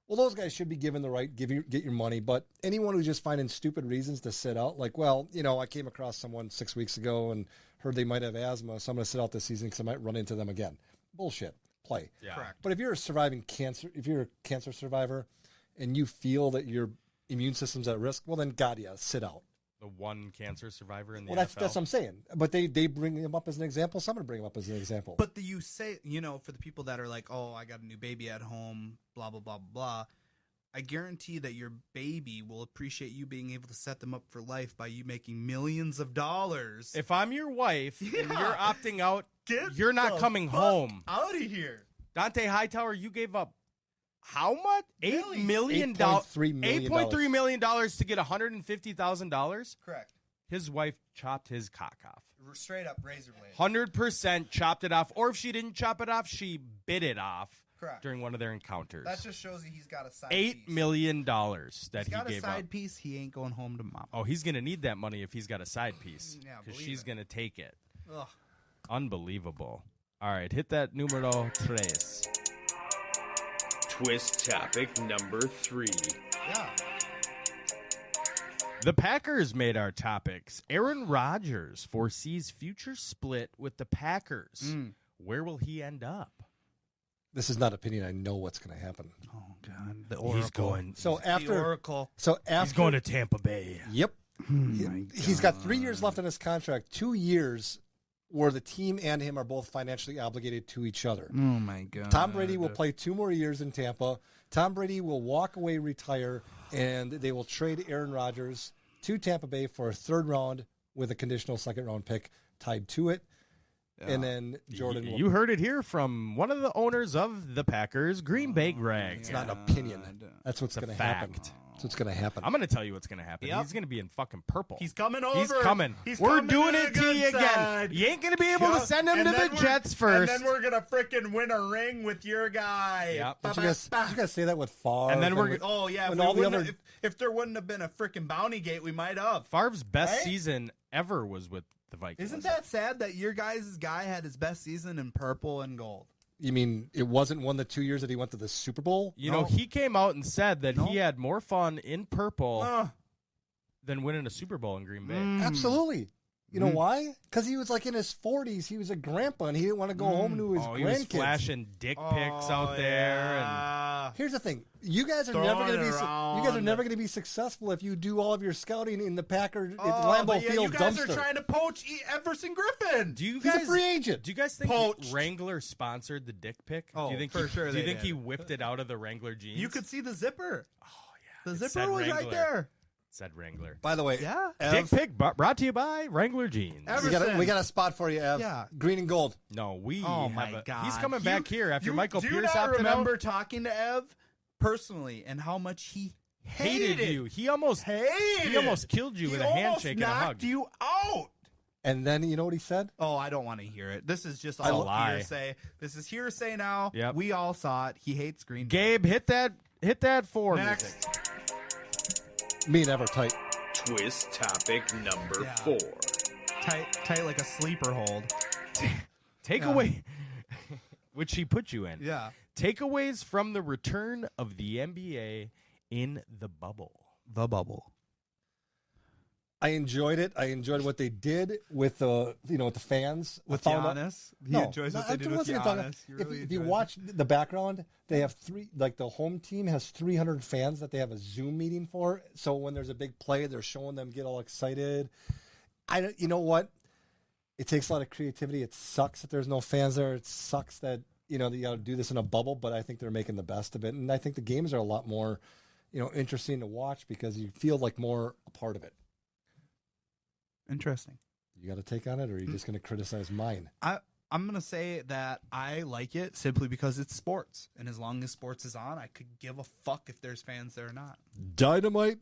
Well, those guys should be given the right, get your money, but anyone who's just finding stupid reasons to sit out, like, well, I came across someone 6 weeks ago and heard they might have asthma, so I'm going to sit out this season because I might run into them again. Bullshit. Play. Yeah. Correct. But if you're if you're a cancer survivor and you feel that your immune system's at risk, well, then God, sit out. The one cancer survivor in the NFL. NFL. That's what I'm saying. But they bring him up as an example. Someone bring him up as an example. But you say, for the people that are like, oh, I got a new baby at home, blah, blah, blah, blah. I guarantee that your baby will appreciate you being able to set them up for life by you making millions of dollars. If I'm your wife and you're opting out, you're not coming home. Out of here. Dante Hightower, you gave up how much? $8 million. $8.3 million to get $150,000? Correct. His wife chopped his cock off. Straight up razor blade. 100% chopped it off. Or if she didn't chop it off, she bit it off. Correct. During one of their encounters. That just shows you he's got a side piece. $8 million that he's he got gave a side up. piece. He ain't going home to mom. Oh, he's going to need that money if he's got a side piece. Yeah, because believe she's it. going to take it. Ugh. Unbelievable. All right, hit that numero tres. Twist topic number 3. Yeah. The Packers made our topics. Aaron Rodgers foresees future split with the Packers. Where will he end up? This is not opinion. I know what's going to happen. Oh God, the Oracle. He's going. The Oracle. He's going to Tampa Bay. Yep. He's got 3 years left on his contract. 2 years where the team and him are both financially obligated to each other. Oh my God. Tom Brady will play 2 more years in Tampa. Tom Brady will walk away, retire, and they will trade Aaron Rodgers to Tampa Bay for a 3rd round with a conditional 2nd round pick tied to it. Yeah. And then Jordan will... You heard it here from one of the owners of the Packers, Green Bay Greg. It's not an opinion. That's what's going to happen. That's what's going to happen. I'm going to tell you what's going to happen. Yep. He's going to be in fucking purple. He's coming over. He's coming. We're doing it to you again. You ain't going to be able to send him to the Jets first. And then we're going to freaking win a ring with your guy. Yep. Did you guys say that with Favre? And then we're oh yeah. If there wouldn't have been a freaking bounty gate, we might have. Favre's best season ever was with the Vikings. Isn't that sad that your guys' guy had his best season in purple and gold? You mean it wasn't one of the 2 years that he went to the Super Bowl? You know, he came out and said that he had more fun in purple than winning a Super Bowl in Green Bay. Absolutely. You know why? Because he was like in his 40s. He was a grandpa, and he didn't want to go home to his grandkids. He was flashing dick pics out there. And here's the thing: you guys are never going to be. You guys are never going to be successful if you do all of your scouting in the Packers Lambeau Field you guys dumpster. are trying to poach Everson Griffin. He's a free agent. Do you guys think Wrangler sponsored the dick pic? Oh, do you think for sure. Do you think he whipped it out of the Wrangler jeans? You could see the zipper. Oh yeah, the zipper was right there. Said Wrangler. By the way, Dick pic brought to you by Wrangler Jeans. We got a spot for you, Ev. Yeah. Green and gold. No, my God. He's coming back here after Michael Pierce opted out. Do you remember talking to Ev personally and how much he hated you? He almost killed you with a handshake and a hug. He knocked you out. And then you know what he said? Oh, I don't want to hear it. This is just all hearsay. This is hearsay now. Yep. We all saw it. He hates Green Bay. Gabe, hit that 4 Next. music. Me and Ev are tight. Twist topic number 4. Tight like a sleeper hold. Take away which he put you in. Yeah. Takeaways from the return of the NBA in the bubble. The bubble. I enjoyed it. I enjoyed what they did with the with the fans. With Giannis? He enjoys what they did with Giannis. If you watch the background, they have the home team has 300 fans that they have a Zoom meeting for. So when there's a big play, they're showing them get all excited. You know what? It takes a lot of creativity. It sucks that there's no fans there. It sucks that you got to do this in a bubble, but I think they're making the best of it. And I think the games are a lot more, interesting to watch because you feel like more a part of it. Interesting. You got a take on it, or are you just going to criticize mine? I'm going to say that I like it simply because it's sports. And as long as sports is on, I could give a fuck if there's fans there or not. Dynamite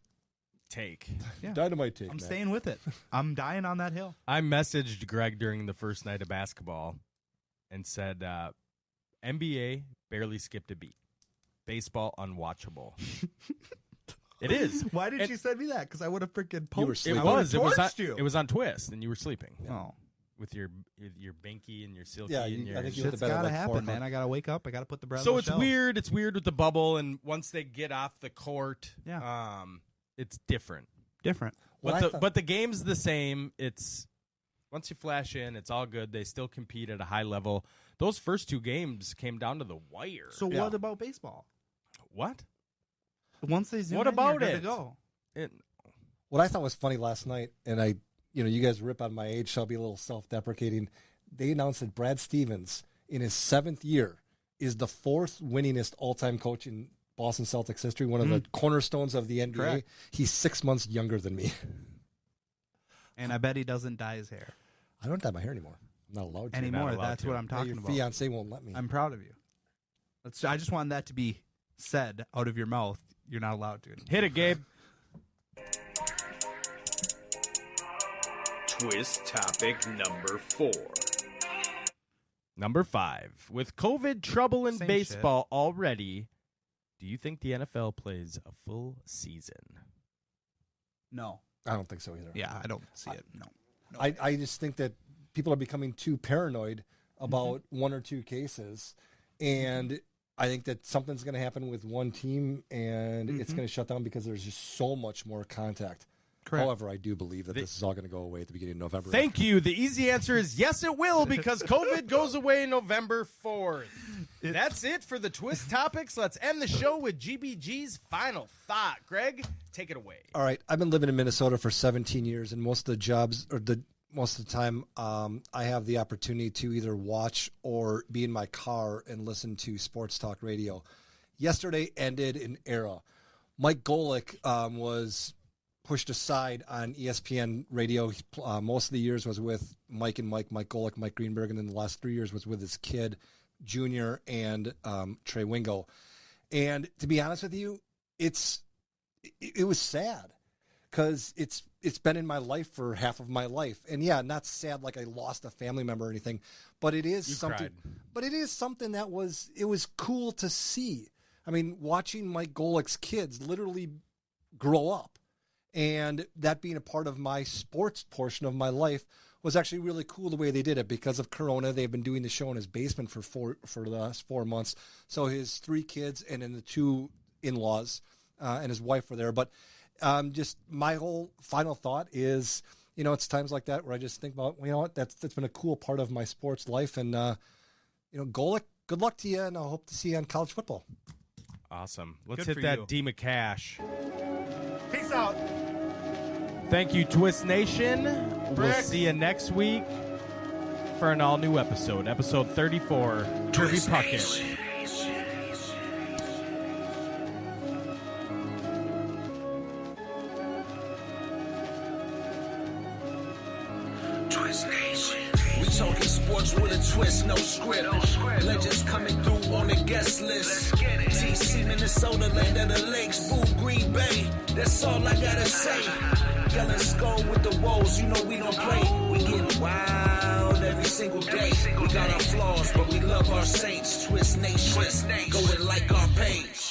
take. Yeah. Dynamite take. I'm staying with it. I'm dying on that hill. I messaged Greg during the first night of basketball and said, NBA barely skipped a beat. Baseball unwatchable. It is. Why did you send me that? Because I would have freaking posted. It was on Twist, and you were sleeping. Yeah. Oh, with your binky and your silky. Yeah, and your I think you shit's gotta happen, man. I gotta wake up. I gotta put the bread. So on the it's shelf. weird. It's weird with the bubble, and once they get off the court, it's different. But the game's the same. It's once you flash in, it's all good. They still compete at a high level. Those first two games came down to the wire. So what about baseball? What? Once they zoom what in, about you're good it? to go. What I thought was funny last night, and you guys rip on my age, so I'll be a little self-deprecating. They announced that Brad Stevens, in his 7th year, is the 4th winningest all-time coach in Boston Celtics history, one of the cornerstones of the NBA. Correct. He's 6 months younger than me. And I bet he doesn't dye his hair. I don't dye my hair anymore. I'm not allowed to. Anymore, that's what I'm talking about. Your fiancé won't let me. I'm proud of you. I just wanted that to be said out of your mouth. You're not allowed to. Hit it, Gabe. Twist topic number 4. Number 5. With COVID trouble in baseball already, do you think the NFL plays a full season? No. I don't think so either. Yeah, I don't see it. No. I just think that people are becoming too paranoid about one or two cases, and I think that something's going to happen with one team, and it's going to shut down because there's just so much more contact. Correct. However, I do believe that this is all going to go away at the beginning of November. Thank you. The easy answer is yes, it will, because COVID goes away November 4th. That's it for the Twist topics. Let's end the show with GBG's final thought. Greg, take it away. All right. I've been living in Minnesota for 17 years, and most of the time, I have the opportunity to either watch or be in my car and listen to sports talk radio. Yesterday ended an era. Mike Golic was pushed aside on ESPN radio. Most of the years was with Mike Golic, Mike Greenberg, and then the last 3 years was with his kid, Junior, and Trey Wingo. And to be honest with you, it was sad because it's been in my life for half of my life. And yeah, not sad like I lost a family member or anything, but it is something. But it is something that was cool to see. I mean, watching Mike Golic's kids literally grow up, and that being a part of my sports portion of my life was actually really cool the way they did it. Because of Corona, they've been doing the show in his basement for the last 4 months. So his 3 kids and then the 2 in-laws and his wife were there. But just my whole final thought is, it's times like that where I just think about, that's been a cool part of my sports life. And, Golic, good luck to you, and I hope to see you on college football. Awesome. Let's Good hit for that you. D McCash. Peace out. Thank you, Twist Nation. We'll see you next week for an all-new episode, episode 34, Kirby Puckett. Twist Nation. We talking sports with a twist, no script. Legends coming through on the guest list. TC, Minnesota, land of the lakes, Boo, Green Bay. That's all I gotta say. Yelling skull with the woes, we don't play. We get wild every single day. We got our flaws, but we love our saints. Twist Nation, go and like our page.